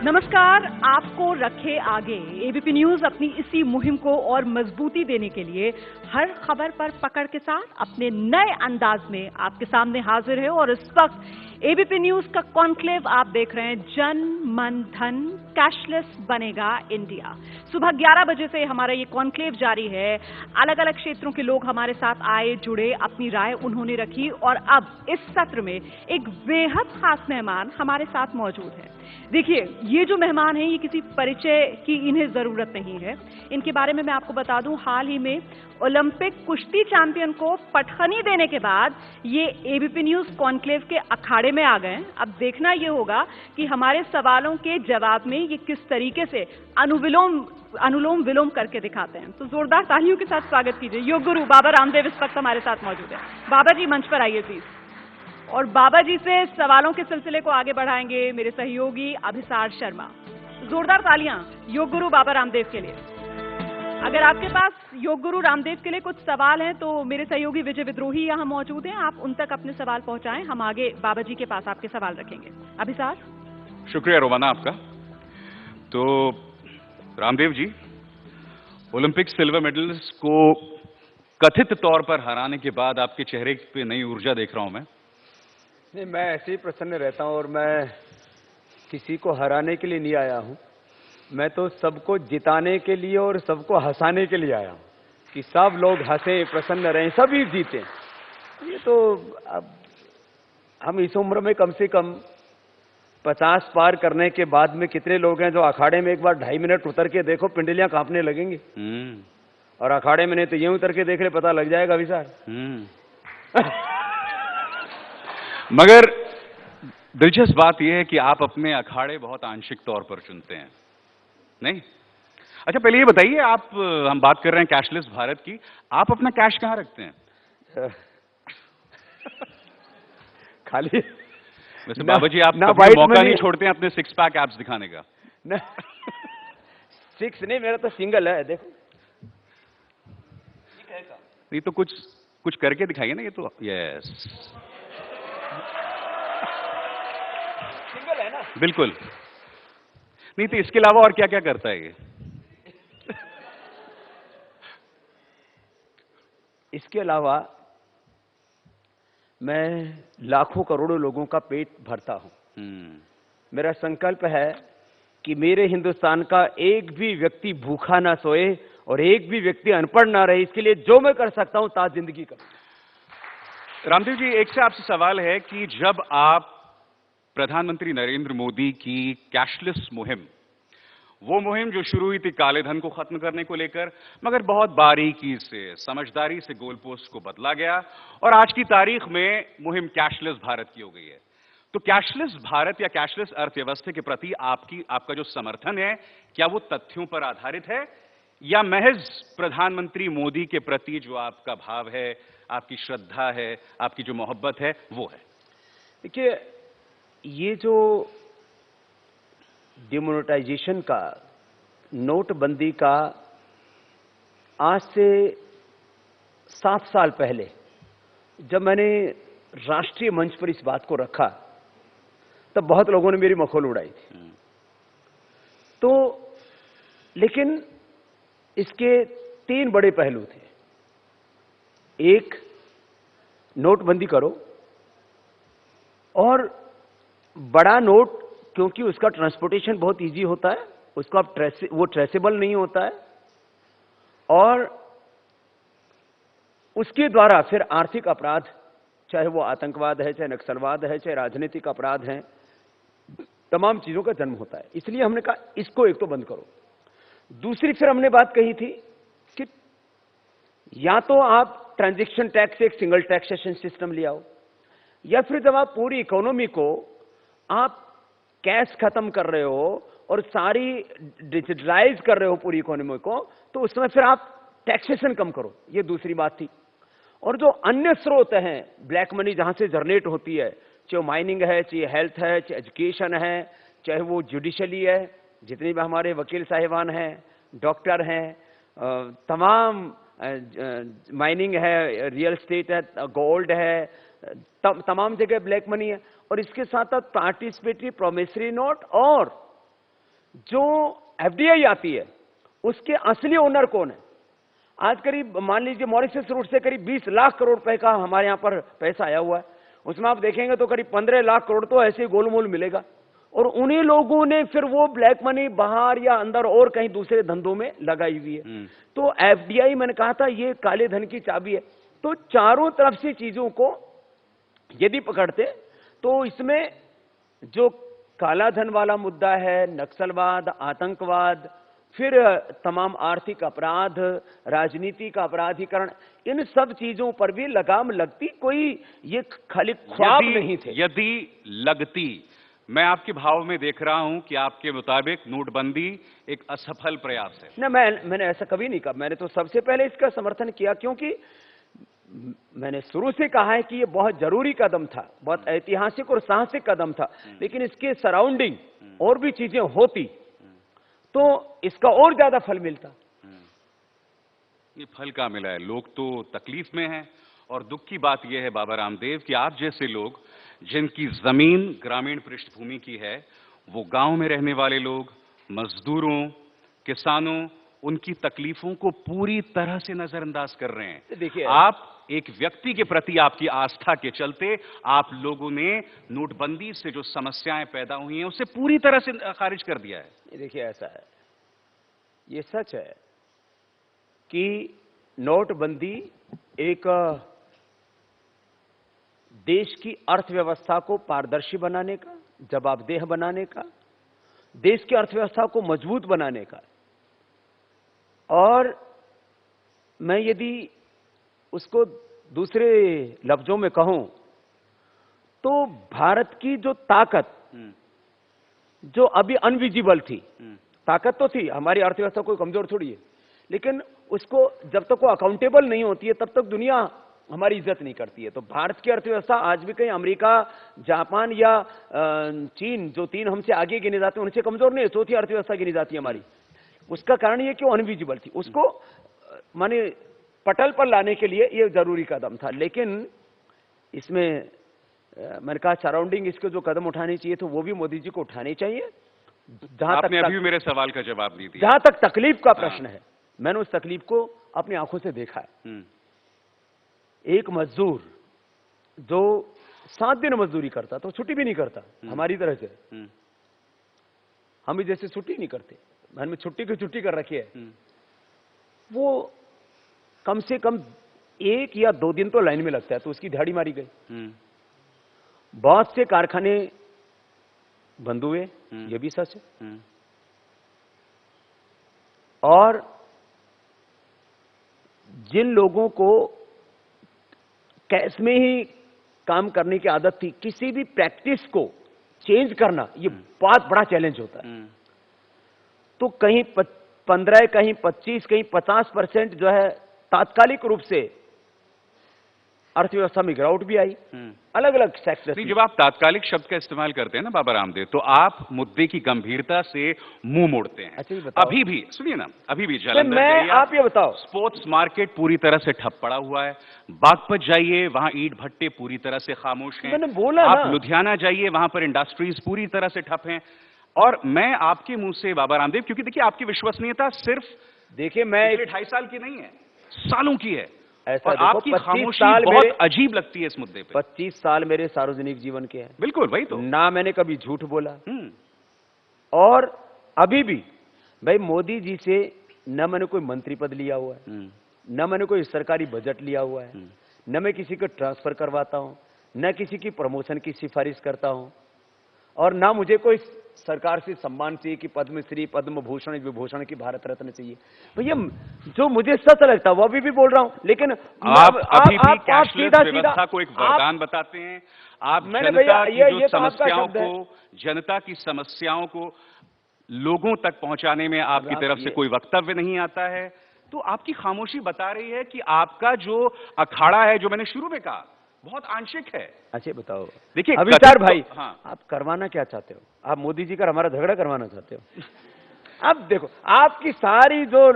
नमस्कार, आपको रखे आगे। एबीपी न्यूज अपनी इसी मुहिम को और मजबूती देने के लिए हर खबर पर पकड़ के साथ अपने नए अंदाज में आपके सामने हाजिर है। और इस वक्त एबीपी न्यूज का कॉन्क्लेव आप देख रहे हैं, जन मन धन कैशलेस बनेगा इंडिया। सुबह 11 बजे से हमारा ये कॉन्क्लेव जारी है। अलग अलग क्षेत्रों के लोग हमारे साथ आए, जुड़े, अपनी राय उन्होंने रखी और अब इस सत्र में एक बेहद खास मेहमान हमारे साथ मौजूद है। देखिए, ये जो मेहमान हैं, ये किसी परिचय की इन्हें जरूरत नहीं है। इनके बारे में मैं आपको बता दूं, हाल ही में ओलंपिक कुश्ती चैंपियन को पटखनी देने के बाद ये एबीपी न्यूज कॉन्क्लेव के अखाड़े में आ गए। अब देखना ये होगा कि हमारे सवालों के जवाब में ये किस तरीके से अनुलोम विलोम करके दिखाते हैं। तो जोरदार तालियों के साथ स्वागत कीजिए। योग गुरु बाबा रामदेव इस वक्त हमारे साथ मौजूद है। बाबा जी, मंच पर आइए प्लीज। और बाबा जी से सवालों के सिलसिले को आगे बढ़ाएंगे मेरे सहयोगी अभिसार शर्मा। जोरदार तालियां योग गुरु बाबा रामदेव के लिए। अगर आपके पास योग गुरु रामदेव के लिए कुछ सवाल हैं तो मेरे सहयोगी विजय विद्रोही यहां मौजूद हैं, आप उन तक अपने सवाल पहुंचाएं। हम आगे बाबा जी के पास आपके सवाल रखेंगे। अभिसार। शुक्रिया रोमाना आपका। तो Ramdev ji, Olympic silver medallist को कथित तौर पर हराने के बाद आपके चेहरे पे नई ऊर्जा देख रहा हूं मैं। नहीं, मैं ऐसे ही प्रसन्न रहता हूं और मैं किसी को हराने के लिए नहीं आया हूं। मैं तो सबको जिताने के लिए और सबको हंसाने के लिए आया हूं कि सब लोग हंसे, प्रसन्न रहें, सभी जीते। ये तो अब हम इस उम्र में कम से कम 50 पार करने के बाद में कितने लोग हैं जो अखाड़े में एक बार 2.5 मिनट उतर के देखो, पिंडलियां कांपने लगेंगी। और अखाड़े में नहीं तो ये उतर के देख ले, पता लग जाएगा अभिसार। मगर दिलचस्प बात यह है कि आप अपने अखाड़े बहुत आंशिक तौर पर चुनते हैं, नहीं? अच्छा, पहले ये बताइए, आप हम बात कर रहे हैं कैशलेस भारत की, आप अपना कैश कहां रखते हैं? खाली वैसे बाबा जी, आप कभी मौका नहीं छोड़ते हैं अपने 6 पैक एब्स दिखाने का। 6 नहीं, मेरा तो सिंगल है, देखो। नहीं तो कुछ करके दिखाइए ना। ये तो यस, सिंगल है ना? बिल्कुल। नहीं तो इसके अलावा और क्या क्या करता है ये? इसके अलावा मैं लाखों करोड़ों लोगों का पेट भरता हूं। मेरा संकल्प है कि मेरे हिंदुस्तान का एक भी व्यक्ति भूखा ना सोए और एक भी व्यक्ति अनपढ़ ना रहे। इसके लिए जो मैं कर सकता हूं ताज जिंदगी करूं। रामदेव जी, एक से आपसे सवाल है कि जब आप प्रधानमंत्री नरेंद्र मोदी की कैशलेस मुहिम, वो मुहिम जो शुरू हुई थी काले धन को खत्म करने को लेकर, मगर बहुत बारीकी से, समझदारी से गोल पोस्ट को बदला गया और आज की तारीख में मुहिम कैशलेस भारत की हो गई है। तो कैशलेस भारत या कैशलेस अर्थव्यवस्था के प्रति आपका जो समर्थन है, क्या वो तथ्यों पर आधारित है या महज प्रधानमंत्री मोदी के प्रति जो आपका भाव है, आपकी श्रद्धा है, आपकी जो मोहब्बत है, वो है? देखिए, ये जो डिमोनेटाइजेशन का, नोटबंदी का आज से 7 साल पहले जब मैंने राष्ट्रीय मंच पर इस बात को रखा, तब बहुत लोगों ने मेरी मखौल उड़ाई थी। तो लेकिन इसके 3 बड़े पहलू थे। एक, नोटबंदी करो, और बड़ा नोट क्योंकि उसका ट्रांसपोर्टेशन बहुत इजी होता है, उसका वो ट्रेसेबल नहीं होता है, और उसके द्वारा फिर आर्थिक अपराध, चाहे वो आतंकवाद है, चाहे नक्सलवाद है, चाहे राजनीतिक अपराध हैं, तमाम चीजों का जन्म होता है। इसलिए हमने कहा इसको एक तो बंद करो। दूसरी फिर हमने बात कही थी कि या तो आप ट्रांजैक्शन टैक्स से एक सिंगल टैक्सेशन सिस्टम ले आओ, या फिर जब आप पूरी इकोनॉमी को आप कैश खत्म कर रहे हो और सारी डिजिटलाइज कर रहे हो पूरी इकोनॉमी को, तो उसमें फिर आप टैक्सेशन कम करो। ये दूसरी बात थी। और जो अन्य स्रोत हैं, ब्लैक मनी जहां से जनरेट होती है, चाहे माइनिंग है, चाहे हेल्थ है, चाहे एजुकेशन है, चाहे वो जुडिशली है, जितने भी हमारे वकील साहिबान हैं, डॉक्टर हैं, तमाम माइनिंग है, रियल एस्टेट है, गोल्ड है, तमाम जगह ब्लैक मनी है। और इसके साथ साथ पार्टिसिपेटरी प्रोमिसरी नोट, और जो एफडीआई आती है उसके असली ओनर कौन है। आज करीब मान लीजिए मॉरिशस रूट से करीब 20 लाख करोड़ रुपए का हमारे यहां पर पैसा आया हुआ है, उसमें आप देखेंगे तो करीब 15 लाख करोड़ तो ऐसे ही गोलमोल मिलेगा। और उन्हीं लोगों ने फिर वो ब्लैक मनी बाहर या अंदर और कहीं दूसरे धंधों में लगाई हुई है। तो एफडीआई, मैंने कहा था, ये काले धन की चाबी है। तो चारों तरफ से चीजों को यदि पकड़ते तो इसमें जो काला धन वाला मुद्दा है, नक्सलवाद, आतंकवाद, फिर तमाम आर्थिक अपराध, राजनीति का अपराधीकरण, इन सब चीजों पर भी लगाम लगती, कोई ये खाली ख्वाब नहीं थे। यदि लगती, मैं आपके भाव में देख रहा हूं कि आपके मुताबिक नोटबंदी एक असफल प्रयास है। ना, मैंने ऐसा कभी नहीं कहा। मैंने तो सबसे पहले इसका समर्थन किया, क्योंकि मैंने शुरू से कहा है कि ये बहुत जरूरी कदम था, बहुत ऐतिहासिक और साहसिक कदम था। लेकिन इसके सराउंडिंग और भी चीजें होती तो इसका और ज्यादा फल मिलता। ये फल कहाँ मिला है? लोग तो तकलीफ में हैं। और दुख की बात यह है बाबा रामदेव कि आप जैसे लोग जिनकी जमीन ग्रामीण पृष्ठभूमि की है, वो गांव में रहने वाले लोग, मजदूरों, किसानों, उनकी तकलीफों को पूरी तरह से नजरअंदाज कर रहे हैं। देखिए, आप एक व्यक्ति के प्रति आपकी आस्था के चलते आप लोगों ने नोटबंदी से जो समस्याएं पैदा हुई हैं उसे पूरी तरह से खारिज कर दिया है। देखिए, ऐसा है, ये सच है कि नोटबंदी एक देश की अर्थव्यवस्था को पारदर्शी बनाने का, जवाबदेह बनाने का, देश की अर्थव्यवस्था को मजबूत बनाने का, और मैं यदि उसको दूसरे लफ्जों में कहूं तो भारत की जो ताकत, जो अभी अनविजिबल थी, ताकत तो थी, हमारी अर्थव्यवस्था कोई कमजोर थोड़ी है, लेकिन उसको जब तक वो अकाउंटेबल नहीं होती है तब तक दुनिया हमारी इज्जत नहीं करती है। तो भारत की अर्थव्यवस्था आज भी कहीं अमेरिका, जापान या चीन, जो तीन हमसे आगे गिने जाते हैं, उनसे कमजोर नहीं है, चौथी अर्थव्यवस्था गिनी जाती है हमारी। उसका कारण ये कि वो अनविजिबल थी, उसको माने पटल पर लाने के लिए ये जरूरी कदम था। लेकिन इसमें मैंने कहा सराउंडिंग इसके जो कदम उठाने चाहिए तो वो भी मोदी जी को उठाने चाहिए। आपने अभी मेरे सवाल का जवाब नहीं दिया। जहां तक तकलीफ का प्रश्न है, मैंने उस तकलीफ को अपनी आंखों से देखा है। एक मजदूर जो 7 दिन मजदूरी करता तो छुट्टी भी नहीं करता, हमारी तरह से, हम भी जैसे छुट्टी नहीं करते, हमने छुट्टी की छुट्टी कर रखी है, वो कम से कम 1 या 2 दिन तो लाइन में लगता है, तो उसकी दिहाड़ी मारी गई। बहुत से कारखाने बंद हुए, ये भी सच है। और जिन लोगों को कैश में ही काम करने की आदत थी, किसी भी प्रैक्टिस को चेंज करना ये बहुत बड़ा चैलेंज होता है। तो कहीं 15, कहीं 25, कहीं 50% जो है तात्कालिक रूप से अर्थव्यवस्था में गिरावट भी आई, अलग अलग सेक्टर। जब आप तात्कालिक शब्द का इस्तेमाल करते हैं ना बाबा रामदेव, तो आप मुद्दे की गंभीरता से मुंह मोड़ते हैं। अच्छा, अभी भी सुनिए ना, अभी भी जालंधर मैं, आप ये बताओ, स्पोर्ट्स मार्केट पूरी तरह से ठप पड़ा हुआ है। बागपत जाइए, वहां ईंट भट्टे पूरी तरह से खामोश हैं। मैंने बोला आप ना, लुधियाना जाइए, वहां पर इंडस्ट्रीज पूरी तरह से ठप हैं। और मैं आपके मुंह से बाबा रामदेव, क्योंकि देखिए आपकी विश्वसनीयता सिर्फ देखिए मैं 2.5 साल की नहीं है, सालों की है। ऐसा और आपकी 25 खामोशी साल बहुत मेरे, अजीब लगती है इस मुद्दे पे। 25 साल मेरे सार्वजनिक जीवन के हैं। बिल्कुल वही तो। ना मैंने कभी झूठ बोला, और अभी भी भाई मोदी जी से न मैंने कोई मंत्री पद लिया हुआ है, न मैंने कोई सरकारी बजट लिया हुआ है, न मैं किसी को ट्रांसफर करवाता हूं, न किसी की प्रमोशन की सिफारिश करता हूं, और ना मुझे कोई सरकार से सम्मान चाहिए कि पद्मश्री, पद्म भूषण, विभूषण की भारत रत्न चाहिए। भैया जो मुझे सच लगता है वो अभी भी बोल रहा हूं। लेकिन आप अभी भी कैशलेस व्यवस्था को एक वरदान बताते हैं। आप जनता की जो समस्याओं को, जनता की समस्याओं को लोगों तक पहुंचाने में आपकी तरफ से कोई वक्तव्य नहीं आता है, तो आपकी खामोशी बता रही है कि आपका जो अखाड़ा है, जो मैंने शुरू में कहा, बहुत आंशिक है। अच्छा बताओ, देखिए अविचार भाई, हाँ, आप करवाना क्या चाहते हो? आप मोदी जी का हमारा झगड़ा करवाना चाहते हो? अब देखो आपकी सारी जो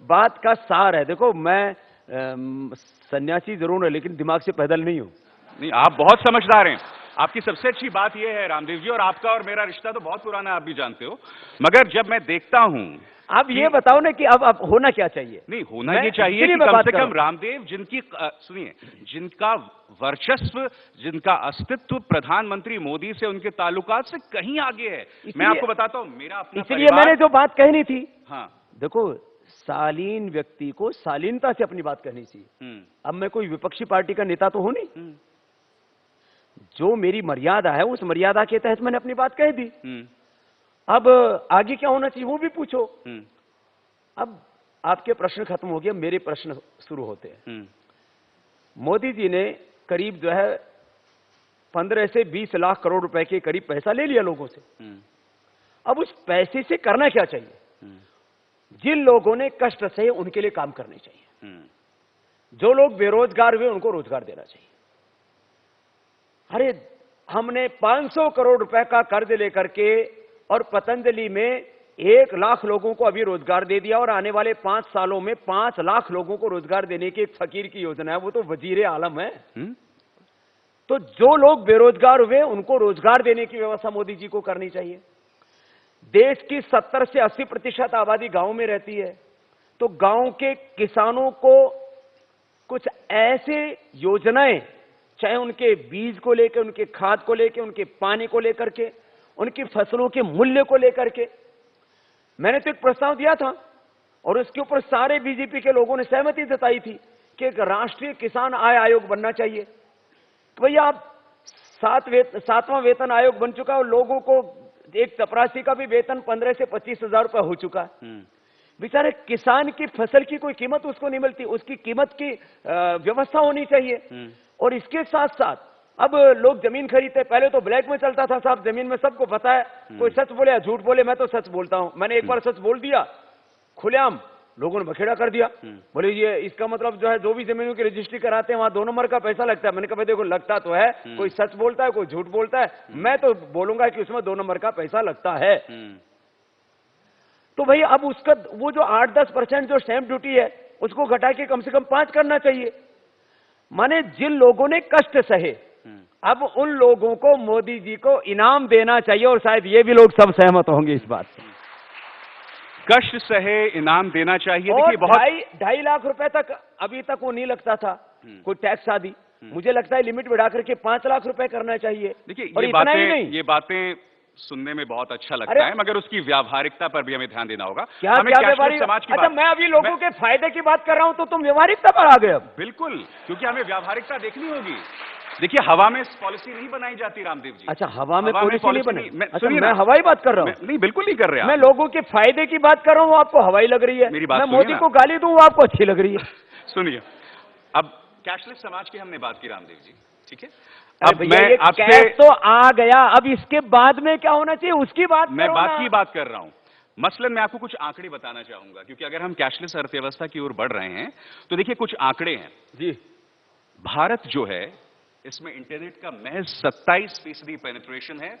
बात का सार है, देखो मैं सन्यासी जरूर है लेकिन दिमाग से पैदल नहीं हूं। नहीं, आप बहुत समझदार हैं। आपकी सबसे अच्छी बात यह है रामदेव जी, और आपका और मेरा रिश्ता तो बहुत पुराना है, आप भी जानते हो। मगर जब मैं देखता हूं, आप ये बताओ ना कि अब होना क्या चाहिए। नहीं, होना ये चाहिए कि कम से कम रामदेव, जिनकी सुनिए, जिनका वर्चस्व, जिनका अस्तित्व प्रधानमंत्री मोदी से, उनके ताल्लुकात से कहीं आगे है। मैं आपको बताता हूं, मेरा अपना इसलिए मैंने जो बात कहनी थी, हाँ देखो, शालीन व्यक्ति को शालीनता से अपनी बात कहनी चाहिए। अब मैं कोई विपक्षी पार्टी का नेता तो हूं नहीं, जो मेरी मर्यादा है उस मर्यादा के तहत मैंने अपनी बात कह दी। अब आगे क्या होना चाहिए वो भी पूछो। अब आपके प्रश्न खत्म हो गए, मेरे प्रश्न शुरू होते हैं। मोदी जी ने करीब जो है 15 से 20 लाख करोड़ रुपए के करीब पैसा ले लिया लोगों से। अब उस पैसे से करना क्या चाहिए? जिन लोगों ने कष्ट सहे उनके लिए काम करने चाहिए। जो लोग बेरोजगार हुए उनको रोजगार देना चाहिए। अरे हमने 500 करोड़ रुपए का कर्ज लेकर के और पतंजलि में 1 लाख लोगों को अभी रोजगार दे दिया, और आने वाले 5 सालों में 5 लाख लोगों को रोजगार देने की एक फकीर की योजना है। वो तो वजीर आलम है। तो जो लोग बेरोजगार हुए उनको रोजगार देने की व्यवस्था मोदी जी को करनी चाहिए। देश की 70 से 80% आबादी गांव में रहती है, तो गांव के किसानों को कुछ ऐसे योजनाएं, चाहे उनके बीज को लेकर, उनके खाद को लेकर, उनके पानी को लेकर के, उनकी फसलों के मूल्य को लेकर के, मैंने तो एक प्रस्ताव दिया था और उसके ऊपर सारे बीजेपी के लोगों ने सहमति जताई थी कि एक राष्ट्रीय किसान आय आयोग बनना चाहिए। तो भैया आप 7वां वेतन आयोग बन चुका है और लोगों को एक चपरासी का भी वेतन 15 से 25 हजार रुपए हो चुका है। बेचारे किसान की फसल की कोई कीमत उसको नहीं मिलती, उसकी कीमत की व्यवस्था होनी चाहिए। और इसके साथ साथ अब लोग जमीन खरीदते, पहले तो ब्लैक में चलता था साहब जमीन में, सबको पता है। कोई सच बोले या झूठ बोले, मैं तो सच बोलता हूं। मैंने एक बार सच बोल दिया खुलेआम, लोगों ने बखेड़ा कर दिया। बोले ये इसका मतलब जो है जो भी जमीनों की रजिस्ट्री कराते हैं वहां 2 नंबर का पैसा लगता है। मैंने कहा देखो लगता तो है, कोई सच बोलता है कोई झूठ बोलता है, मैं तो बोलूंगा कि उसमें 2 नंबर का पैसा लगता है। तो भाई अब उसका वो जो 8-10% जो स्टैंप ड्यूटी है उसको घटा के कम से कम 5 करना चाहिए। माने जिन लोगों ने कष्ट सहे, अब उन लोगों को मोदी जी को इनाम देना चाहिए, और शायद ये भी लोग सब सहमत होंगे इस बात से। कष्ट सहे इनाम देना चाहिए। और देखिए बहुत 2.5 लाख रुपए तक अभी तक वो नहीं लगता था कोई टैक्स आदि। मुझे लगता है लिमिट बढ़ा करके 5 लाख रुपए करना चाहिए। देखिए और इतना ही नहीं, ये बातें सुनने में बहुत अच्छा लगता है, मगर उसकी व्यावहारिकता पर भी हमें ध्यान देना होगा। क्या व्यावहारिक समाज की अच्छा, मैं अभी लोगों के फायदे की बात कर रहा हूं तो तुम व्यावहारिकता पर आ गए। अब बिल्कुल, क्योंकि हमें व्यावहारिकता देखनी होगी। देखिए हवा में पॉलिसी नहीं बनाई जाती रामदेव जी। अच्छा, हवा में पॉलिसी नहीं बनाई। अच्छा, मैं हवाई बात कर रहा हूँ। नहीं, बिल्कुल नहीं कर रहे। मैं लोगों के फायदे की बात कर रहा हूँ, आपको हवाई लग रही है। मेरी बात मैं मोदी को गाली दूं, वो आपको अच्छी लग रही है। सुनिए, अब कैशलेस समाज की हमने बात की रामदेव जी, ठीक है। अब मैं आपसे तो आ गया, अब इसके बाद में क्या होना चाहिए उसकी बात मैं बात की बात कर रहा हूं। मसलन मैं आपको कुछ आंकड़े बताना चाहूंगा, क्योंकि अगर हम कैशलेस अर्थव्यवस्था की ओर बढ़ रहे हैं तो देखिए कुछ आंकड़े हैं जी। भारत जो है इसमें इंटरनेट का महज 27% पेनिट्रेशन है,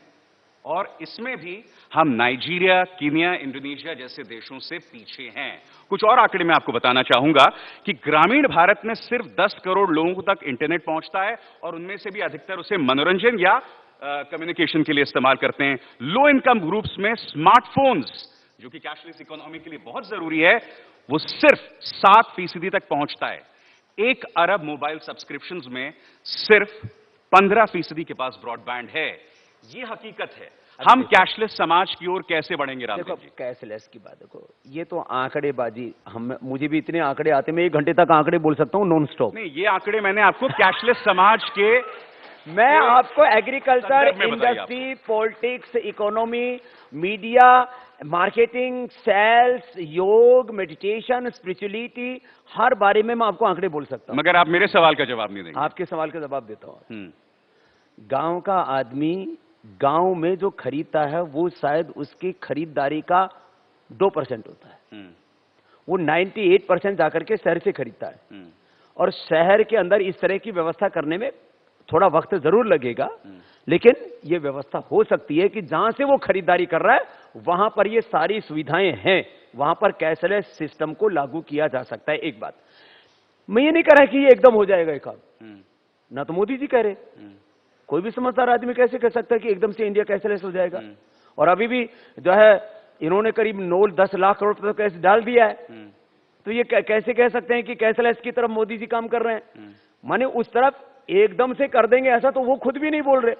और इसमें भी हम नाइजीरिया, कीनिया, इंडोनेशिया जैसे देशों से पीछे हैं। कुछ और आंकड़े मैं आपको बताना चाहूंगा कि ग्रामीण भारत में सिर्फ 10 करोड़ लोगों तक इंटरनेट पहुंचता है, और उनमें से भी अधिकतर उसे मनोरंजन या कम्युनिकेशन के लिए इस्तेमाल करते हैं। लो इनकम ग्रुप्स में स्मार्टफोन्स, जो कि कैशलेस इकोनॉमी के लिए बहुत जरूरी है, वो सिर्फ 7% तक पहुंचता है। 1 अरब मोबाइल सब्सक्रिप्शंस में सिर्फ 15% के पास ब्रॉडबैंड है। ये हकीकत है। हम कैशलेस समाज की ओर कैसे बढ़ेंगे रामदेव जी? कैशलेस की बात देखो, ये तो आंकड़ेबाजी, मुझे भी इतने आंकड़े आते, मैं 1 घंटे तक आंकड़े बोल सकता हूं नॉन स्टॉप। नहीं, ये आंकड़े मैंने आपको कैशलेस समाज के मैं आपको agriculture, industry, politics, economy, media, marketing, sales, yoga, meditation, spirituality, हर बारे में मैं आपको आंकड़े बोल सकता हूं। मगर आप मेरे सवाल का जवाब नहीं देंगे। आपके सवाल का जवाब देता हूं। गांव का आदमी गांव में जो खरीदता है वो शायद उसकी खरीदारी का 2% होता है। वो 98% जाकर के शहर से खरीदता है, और शहर के अंदर इस तरह की व्यवस्था करने में थोड़ा वक्त जरूर लगेगा, लेकिन ये व्यवस्था हो सकती है कि जहां से वो खरीदारी कर रहा है वहां पर ये सारी सुविधाएं हैं, वहां पर कैशलेस सिस्टम को लागू किया जा सकता है। एक बात, मैं ये नहीं कह रहा कि ये एकदम हो जाएगा ये काम, ना तो मोदी जी कह रहे, कोई भी समझदार आदमी कैसे कह सकता है कि एकदम से इंडिया कैशलेस हो जाएगा। और अभी भी जो है इन्होंने करीब 9-10 लाख करोड़ रुपए कैसे डाल दिया है, तो ये कैसे कह सकते हैं कि कैशलेस की तरफ मोदी जी काम कर रहे हैं। माने उस तरफ एकदम से कर देंगे ऐसा तो वो खुद भी नहीं बोल रहे।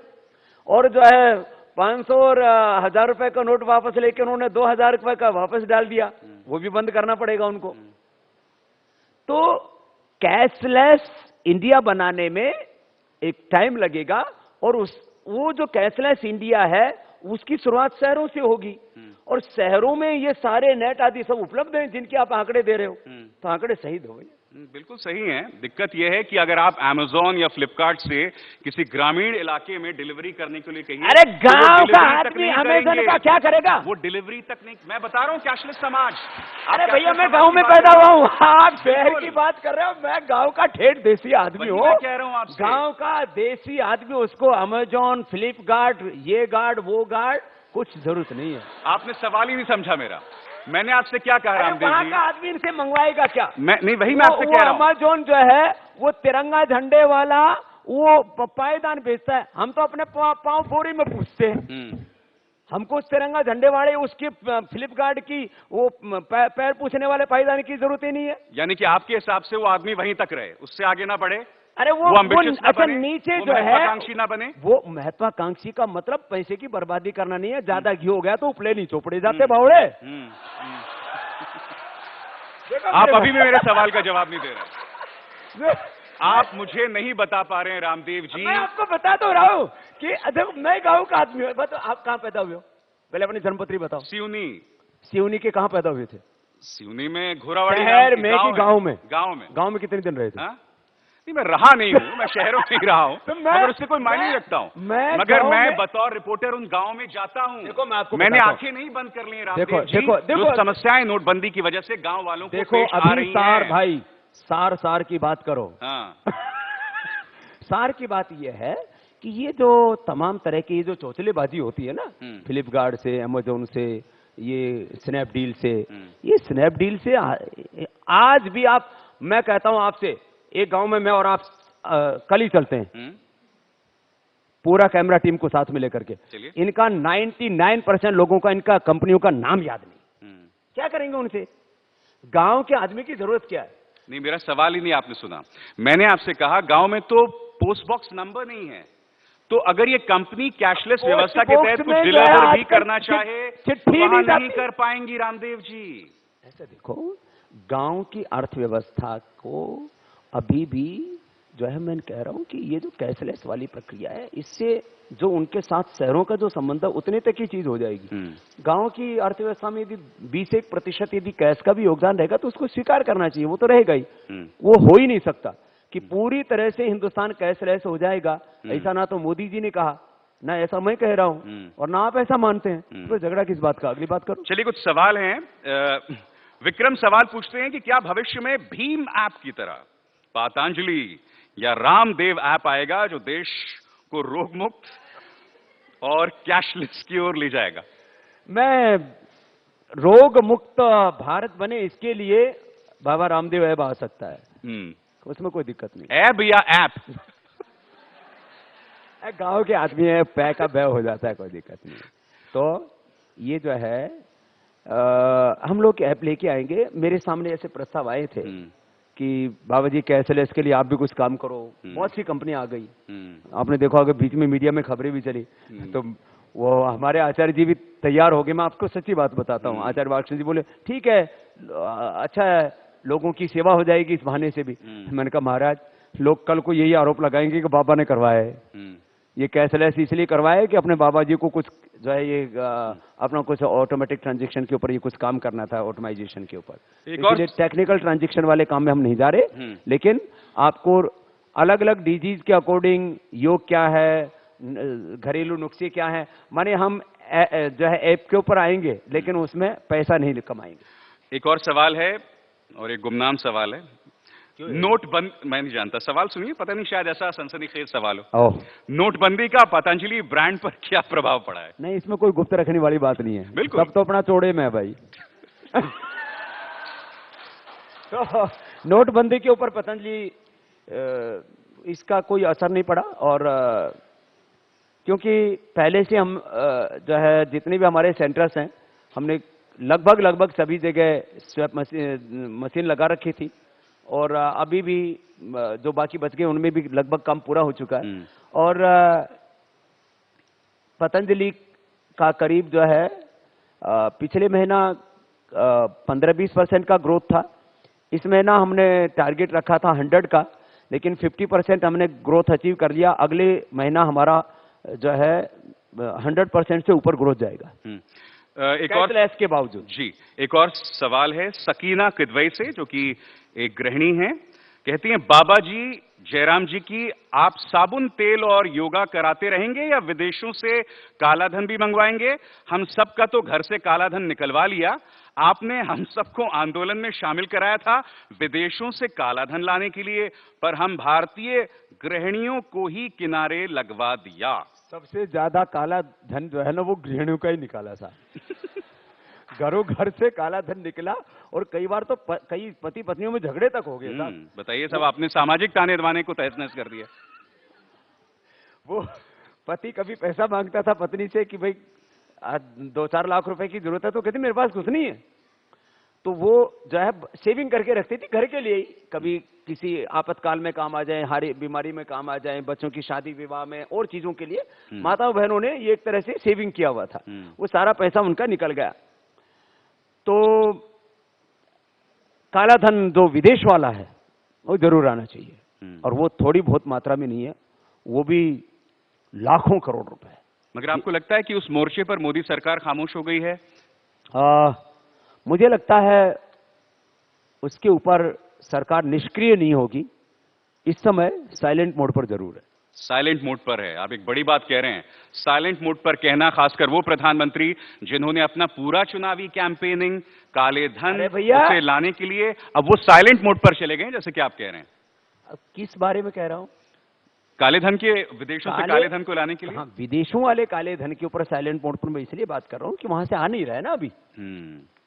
और जो है 500 और 1000 रुपए का नोट वापस लेके उन्होंने 2000 रुपए का वापस डाल दिया, वो भी बंद करना पड़ेगा उनको। तो कैशलेस इंडिया बनाने में एक टाइम लगेगा, और वो जो कैशलेस इंडिया है उसकी शुरुआत शहरों से होगी, और शहरों में ये सारे नेट आदि सब उपलब्ध हैं जिनके आप आंकड़े दे रहे हो, तो आंकड़े सही दो भैया। बिल्कुल सही है। दिक्कत यह है कि अगर आप Amazon या फ्लिपकार्ट से किसी ग्रामीण इलाके में डिलीवरी करने के लिए कहिए, अरे तो वो गांव का डिलीवरी तक आदमी नहीं अमेज़न करेंगे। का क्या करेगा? वो डिलीवरी तक नहीं। मैं बता रहा हूँ कैशलेस समाज। अरे आप भैया cashless मैं समाज गांव की में बात पैदा कर हुआ रहे हूँ, आप शहर बिल्कुल। की बात कर रहे हो। मैं गांव का ठेठ देसी आदमी वही हूँ। मैं कह रहा हूँ आपसे। गांव का देसी आदमी, उसको अमेजॉन, फ्लिपकार्ट, ये गार्ड वो गार्ड कुछ जरूरत नहीं है। आपने सवाल ही नहीं समझा मेरा। मैंने आपसे क्या कहा अरे रामदेव वहां जी? का आदमी इनसे मंगवाएगा क्या? मैं नहीं, वही मैं आपसे कह रहा हूँ। अमेजॉन जो है वो तिरंगा झंडे वाला वो पायदान बेचता है, हम तो अपने पाँव बोरी में पूछते हैं। हमको उस तिरंगा झंडे वाले उसकी फ्लिपकार्ट की वो पैर पूछने वाले पायदान की जरूरत ही नहीं है। यानी कि आपके हिसाब से वो आदमी वहीं तक रहे, उससे आगे ना बढ़े। अरे वो ambitious ना अच्छा बने, नीचे वो जो है महत्वाकांक्षी ना बने। वो महत्वाकांक्षी का मतलब पैसे की बर्बादी करना नहीं है। ज्यादा घी हो गया तो उपले नहीं चोपड़े जाते बावड़े। आप अभी भी मेरे सवाल का जवाब नहीं दे रहे। आप मुझे नहीं बता पा रहे हैं रामदेव जी। मैं आपको बता तो रहा हूँ कि देखो मैं गाँव का आदमी हूँ। बताओ आप कहाँ पैदा हुए हो? पहले अपनी जन्मपत्री बताओ। सिवनी। सिवनी के कहाँ पैदा हुए थे? सिवनी में घोरावाड़ी शहर में कि गाँव में? गाँव में कितने दिन रहे थे? हाँ? नहीं, मैं रहा नहीं हूँ, मैं शहरों में ही रहा हूँ, तो मगर उससे कोई मायने नहीं रखता हूँ। मगर मैं बतौर रिपोर्टर उन गाँव में जाता हूँ। देखो मैं आपको मैंने बताता आंखें नहीं बंद कर ली हैं देखो, रामदेव जी। देखो, जो देखो, समस्याएं नोटबंदी की वजह से गाँव वालों को देखो पेश आ अभी रही सार हैं। भाई सार की बात करो। हाँ। सार की बात यह है कि ये जो तमाम तरह की जो चौचलेबाजी होती है ना, फ्लिपकार्ट से, अमेजोन से, ये स्नैपडील से, ये स्नैपडील से आज भी आप, मैं कहता हूं आपसे, एक गांव में मैं और आप कल ही चलते हैं, पूरा कैमरा टीम को साथ में लेकर के। इनका 99% लोगों का, इनका कंपनियों का नाम याद नहीं। क्या करेंगे उनसे? गांव के आदमी की जरूरत क्या है? नहीं, मेरा सवाल ही नहीं आपने सुना। मैंने आपसे कहा गांव में तो पोस्ट बॉक्स नंबर नहीं है, तो अगर ये कंपनी कैशलेस व्यवस्था के तहत कुछ डिलीवर भी करना चाहे, वहां नहीं कर पाएंगी रामदेव जी। ऐसा देखो, गांव की अर्थव्यवस्था को अभी भी जो है, मैं कह रहा हूं कि ये जो कैशलेस वाली प्रक्रिया है, इससे जो उनके साथ शहरों का जो संबंध है उतने तक ही चीज हो जाएगी। गांव की अर्थव्यवस्था में यदि 20% यदि कैश का भी योगदान रहेगा तो उसको स्वीकार करना चाहिए, वो तो रहेगा ही। वो हो ही नहीं सकता कि पूरी तरह से हिंदुस्तान कैशलेस हो जाएगा, ऐसा ना तो मोदी जी ने कहा, ना ऐसा मैं कह रहा हूं, और ना आप ऐसा मानते हैं। तो झगड़ा किस बात का? अगली बात करो। चलिए, कुछ सवाल हैं। विक्रम सवाल पूछते हैं कि क्या भविष्य में भीम ऐप की तरह पातंजलि या रामदेव ऐप आएगा जो देश को रोग मुक्त और कैशलेस की ओर ले जाएगा? मैं रोग मुक्त भारत बने इसके लिए बाबा रामदेव ऐप आ सकता है, उसमें कोई दिक्कत नहीं। ऐप या ऐप? गांव के आदमी है, पै का बै हो जाता है, कोई दिक्कत नहीं। तो ये जो है हम लोग ऐप लेके आएंगे। मेरे सामने ऐसे प्रस्ताव आए थे कि बाबा जी कैशलेस के लिए आप भी कुछ काम करो। बहुत सी कंपनी आ गई, आपने देखा होगा, बीच में मीडिया में खबरें भी चली। तो वो हमारे आचार्य जी भी तैयार हो गए। मैं आपको सच्ची बात बताता हूँ, आचार्य बालकृष्ण जी बोले ठीक है, अच्छा है, लोगों की सेवा हो जाएगी इस बहाने से भी। मैंने कहा महाराज, लोग कल को यही आरोप लगाएंगे कि बाबा ने करवाया है। ये कैशलेस इसलिए करवाया है कि अपने बाबा जी को कुछ जो है ये अपना कुछ ऑटोमेटिक ट्रांजैक्शन के ऊपर ये कुछ काम करना था, ऑटोमाइजेशन के ऊपर। इसलिए टेक्निकल ट्रांजैक्शन वाले काम में हम नहीं जा रहे, लेकिन आपको अलग अलग डिजीज के अकॉर्डिंग योग क्या है, घरेलू नुस्खे क्या है, माने हम जो है ऐप के ऊपर आएंगे, लेकिन उसमें पैसा नहीं कमाएंगे। एक और सवाल है, और एक गुमनाम सवाल है। नोटबंदी, मैं नहीं जानता, सवाल सुनिए, पता नहीं शायद ऐसा सनसनीखेज सवाल हो। नोटबंदी का पतंजलि ब्रांड पर क्या प्रभाव पड़ा है? नहीं, इसमें कोई गुप्त रखने वाली बात नहीं है, बिल्कुल सब तो अपना चौड़े में है भाई। तो नोटबंदी के ऊपर पतंजलि इसका कोई असर नहीं पड़ा, और क्योंकि पहले से हम जो है जितने भी हमारे सेंटर्स हैं, हमने लगभग सभी जगह स्वैप मशीन लगा रखी थी, और अभी भी जो बाकी बच गए उनमें भी लगभग काम पूरा हो चुका है। और पतंजलि का करीब जो है पिछले महीना 15-20% का ग्रोथ था। इस महीना हमने टारगेट रखा था 100 का, लेकिन 50% हमने ग्रोथ अचीव कर लिया। अगले महीना हमारा जो है 100% से ऊपर ग्रोथ जाएगा, एक और के बावजूद। जी, एक और सवाल है सकीना किदवई से, जो कि एक गृहिणी हैं। कहती हैं, बाबा जी जयराम जी की आप साबुन तेल और योगा कराते रहेंगे या विदेशों से काला धन भी मंगवाएंगे? हम सबका तो घर से काला धन निकलवा लिया, आपने हम सबको आंदोलन में शामिल कराया था विदेशों से काला धन लाने के लिए, पर हम भारतीय गृहिणियों को ही किनारे लगवा दिया। सबसे ज्यादा काला धन जो है ना वो गृहिणियों का ही निकाला था। घरों घर से काला धन निकला, और कई बार तो कई पति पत्नियों में झगड़े तक हो गए। बताइए सब, आपने सामाजिक ताने बाने को तहस नहस कर दिया। वो पति कभी पैसा मांगता था पत्नी से कि भाई 2-4 लाख रुपए की जरूरत है, तो कहती मेरे पास कुछ नहीं है, तो वो जो है सेविंग करके रखती थी घर के लिए ही, कभी किसी आपातकाल में काम आ जाए, हारी बीमारी में काम आ जाए, बच्चों की शादी विवाह में और चीजों के लिए माताओं बहनों ने ये एक तरह से सेविंग किया हुआ था। वो सारा पैसा उनका निकल गया। तो काला धन जो विदेश वाला है वो जरूर आना चाहिए, और वो थोड़ी बहुत मात्रा में नहीं है, वो भी लाखों करोड़ रुपए। मगर आपको लगता है कि उस मोर्चे पर मोदी सरकार खामोश हो गई है? मुझे लगता है उसके ऊपर सरकार निष्क्रिय नहीं होगी, इस समय साइलेंट मोड पर जरूर है। साइलेंट मोड पर है, आप एक बड़ी बात कह रहे हैं। साइलेंट मोड पर कहना, खासकर वो प्रधानमंत्री जिन्होंने अपना पूरा चुनावी कैंपेनिंग काले धन उसे लाने के लिए, अब वो साइलेंट मोड पर चले गए, जैसे कि आप कह रहे हैं। अब किस बारे में कह रहा हूं? काले धन के, विदेशों से काले धन को लाने के लिए। हाँ, विदेशों वाले काले धन के ऊपर साइलेंट मोड पर मैं इसलिए बात कर रहा हूं कि वहां से आ नहीं रहा है ना अभी।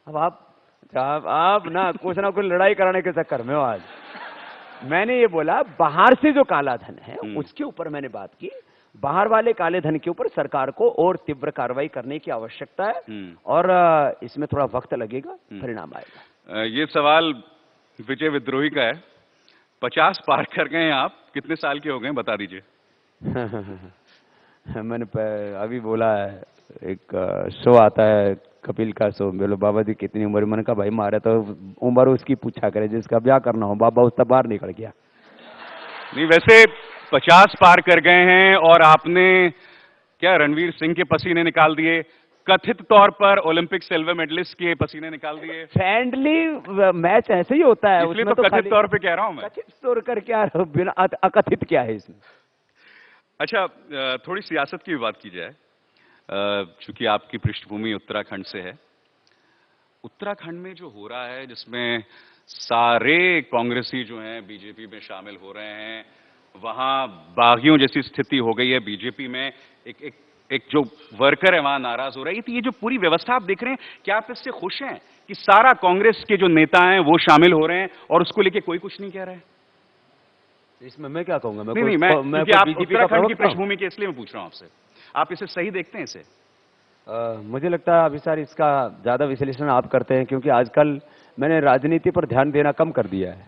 अब आप ना कुछ लड़ाई कराने के चक्कर में हो। आज मैंने ये बोला बाहर से जो काला धन है उसके ऊपर मैंने बात की। बाहर वाले काले धन के ऊपर सरकार को और तीव्र कार्रवाई करने की आवश्यकता है, और इसमें थोड़ा वक्त लगेगा, परिणाम आएगा। ये सवाल विजय विद्रोही का है। 50 पार कर गए हैं आप, कितने साल के हो गए बता दीजिए। मैंने अभी बोला है, एक शो आता है कपिल का शो, बोलो बाबा जी कितनी उम्र? मैंने कहा भाई मारे तो उम्र उसकी पूछा करे जिसका ब्याह करना हो। बाबा उसका बाहर निकल गया। नहीं, वैसे 50 पार कर गए हैं, और आपने क्या रणवीर सिंह के पसीने निकाल दिए, कथित तौर पर ओलंपिक सिल्वर मेडलिस्ट के पसीने निकाल दिए। फ्रेंडली मैच ऐसे ही होता है, उसमें तो कथित तौर पे कह रहा हूं मैं। कथित तौर कर क्या, बिना अकथित क्या है इसमें? अच्छा, थोड़ी सियासत की भी बात की जाए, चूंकि आपकी पृष्ठभूमि उत्तराखंड से है। उत्तराखंड में जो हो रहा है, जिसमें सारे कांग्रेसी जो हैं बीजेपी में शामिल हो रहे हैं, वहां बागियों जैसी स्थिति हो गई है बीजेपी में। एक जो वर्कर है वहां नाराज हो रहा है। तो ये जो पूरी व्यवस्था आप देख रहे हैं, क्या आप इससे खुश हैं कि सारा कांग्रेस के जो नेता हैं वो शामिल हो रहे हैं और उसको लेके कोई कुछ नहीं कह रहा है? इसमें मैं क्या कहूंगा? मैं आप उत्तराखंड की पृष्ठभूमि के इसलिए मैं पूछ रहा हूं आपसे, आप इसे सही देखते हैं इसे? मुझे लगता है अभी सर इसका ज्यादा विश्लेषण आप करते हैं, क्योंकि आजकल मैंने राजनीति पर ध्यान देना कम कर दिया है।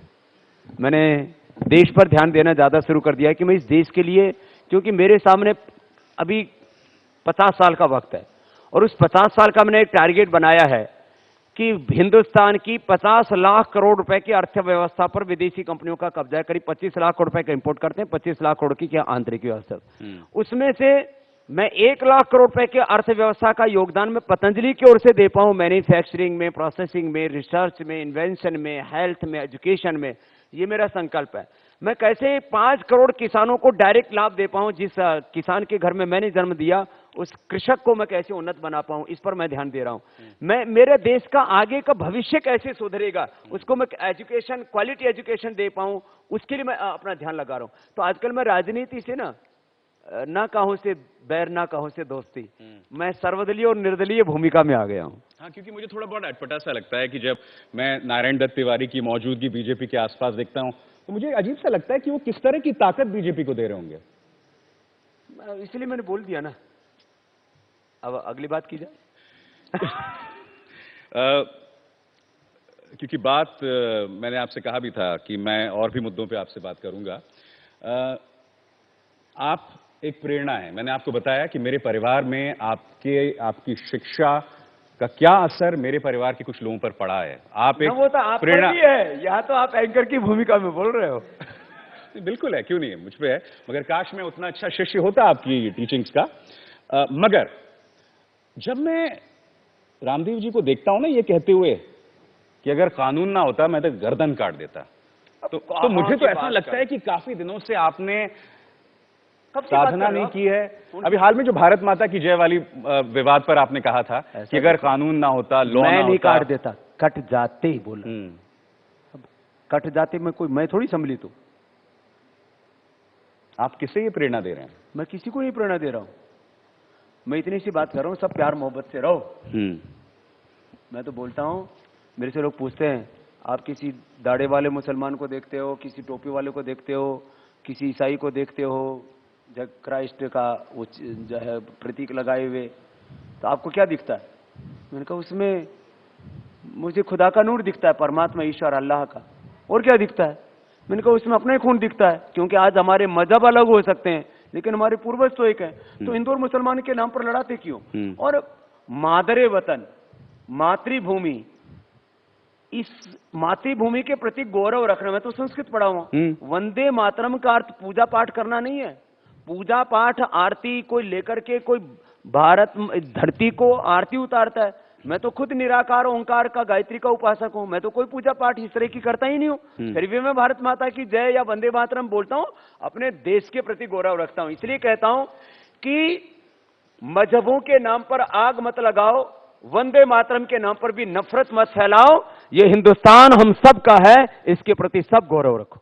मैंने देश पर ध्यान देना ज्यादा शुरू कर दिया है कि मैं इस देश के लिए, क्योंकि मेरे सामने अभी 50 साल का वक्त है, और उस 50 साल का मैंने एक टारगेट बनाया है कि हिंदुस्तान की 50 लाख करोड़ रुपए की अर्थव्यवस्था पर विदेशी कंपनियों का कब्जा है। करीब 25 लाख करोड़ रुपए का इंपोर्ट करते हैं, 25 लाख करोड़ की क्या आंतरिक व्यवस्था। उसमें से मैं 1 लाख करोड़ रुपए की अर्थव्यवस्था का योगदान मैं पतंजलि की ओर से दे पाऊं, मैन्युफैक्चरिंग में, प्रोसेसिंग में, रिसर्च में, इन्वेंशन में, हेल्थ में, एजुकेशन में। ये मेरा संकल्प है। मैं कैसे 5 करोड़ किसानों को डायरेक्ट लाभ दे पाऊं, जिस किसान के घर में मैंने जन्म दिया उस कृषक को मैं कैसे उन्नत बना पाऊं, इस पर मैं ध्यान दे रहा हूं। मैं मेरे देश का आगे का भविष्य कैसे सुधरेगा, उसको मैं एजुकेशन, क्वालिटी एजुकेशन दे पाऊं, उसके लिए मैं अपना ध्यान लगा रहा हूं। तो आजकल मैं राजनीति से ना कहो से बैर, ना कहो से दोस्ती, मैं सर्वदलीय और निर्दलीय भूमिका में आ गया हूं। हाँ, क्योंकि मुझे थोड़ा बहुत अटपटा सा लगता है कि जब मैं नारायण दत्त तिवारी की मौजूदगी बीजेपी के आसपास देखता हूं तो मुझे अजीब सा लगता है कि वो किस तरह की ताकत बीजेपी को दे रहे होंगे। इसलिए मैंने बोल दिया ना। अब अगली बात की जाए। क्योंकि बात मैंने आपसे कहा भी था कि मैं और भी मुद्दों पे आपसे बात करूंगा। आप एक प्रेरणा है। मैंने आपको बताया कि मेरे परिवार में आपकी शिक्षा का क्या असर मेरे परिवार के कुछ लोगों पर पड़ा है। आप एक वो तो आप पर भी है, यहाँ तो आप एंकर की भूमिका में बोल रहे हो। बिल्कुल है, क्यों नहीं है, मुझ पे है। मगर काश मैं उतना अच्छा शिष्य होता आपकी टीचिंग्स का। मगर जब मैं रामदेव जी को देखता हूं ना ये कहते हुए कि अगर कानून ना होता मैं तो गर्दन काट देता, तो मुझे तो ऐसा लगता है कि काफी दिनों से आपने साधना नहीं की है। अभी हाल में जो भारत माता की जय वाली विवाद पर आपने कहा था कि अगर कानून ना होता, लॉ ना होता, मैं नहीं काट देता, कट जाते ही बोला। कट जाते में कोई मैं थोड़ी संभली तू। आप किसे ये प्रेरणा दे रहे हैं? मैं किसी को नहीं प्रेरणा दे रहा हूं। मैं इतनी सी बात कर रहा हूं, सब प्यार मोहब्बत से रहो। मैं तो बोलता हूं, मेरे से लोग पूछते हैं आप किसी दाढ़े वाले मुसलमान को देखते हो, किसी टोपी वाले को देखते हो, किसी ईसाई को देखते हो जब क्राइस्ट का वो जो है प्रतीक लगाए हुए, तो आपको क्या दिखता है? मैंने कहा उसमें मुझे खुदा का नूर दिखता है, परमात्मा ईश्वर अल्लाह का। और क्या दिखता है? मैंने कहा उसमें अपना ही खून दिखता है, क्योंकि आज हमारे मजहब अलग हो सकते हैं लेकिन हमारे पूर्वज तो एक हैं। तो हिंदू और मुसलमान के नाम पर लड़ाते क्यों? और मादरे वतन, मातृभूमि, इस मातृभूमि के प्रति गौरव रखना। मैं तो संस्कृत पढ़ा हुआ। वंदे मातरम का अर्थ पूजा पाठ करना नहीं है। पूजा पाठ आरती कोई लेकर के कोई भारत धरती को आरती उतारता है। मैं तो खुद निराकार ओंकार का गायत्री का उपासक हूं। मैं तो कोई पूजा पाठ इस तरह की करता ही नहीं हूं। फिर भी मैं भारत माता की जय या वंदे मातरम बोलता हूं, अपने देश के प्रति गौरव रखता हूं। इसलिए कहता हूं कि मजहबों के नाम पर आग मत लगाओ, वंदे मातरम के नाम पर भी नफरत मत फैलाओ। ये हिंदुस्तान हम सब का है, इसके प्रति सब गौरव रखो।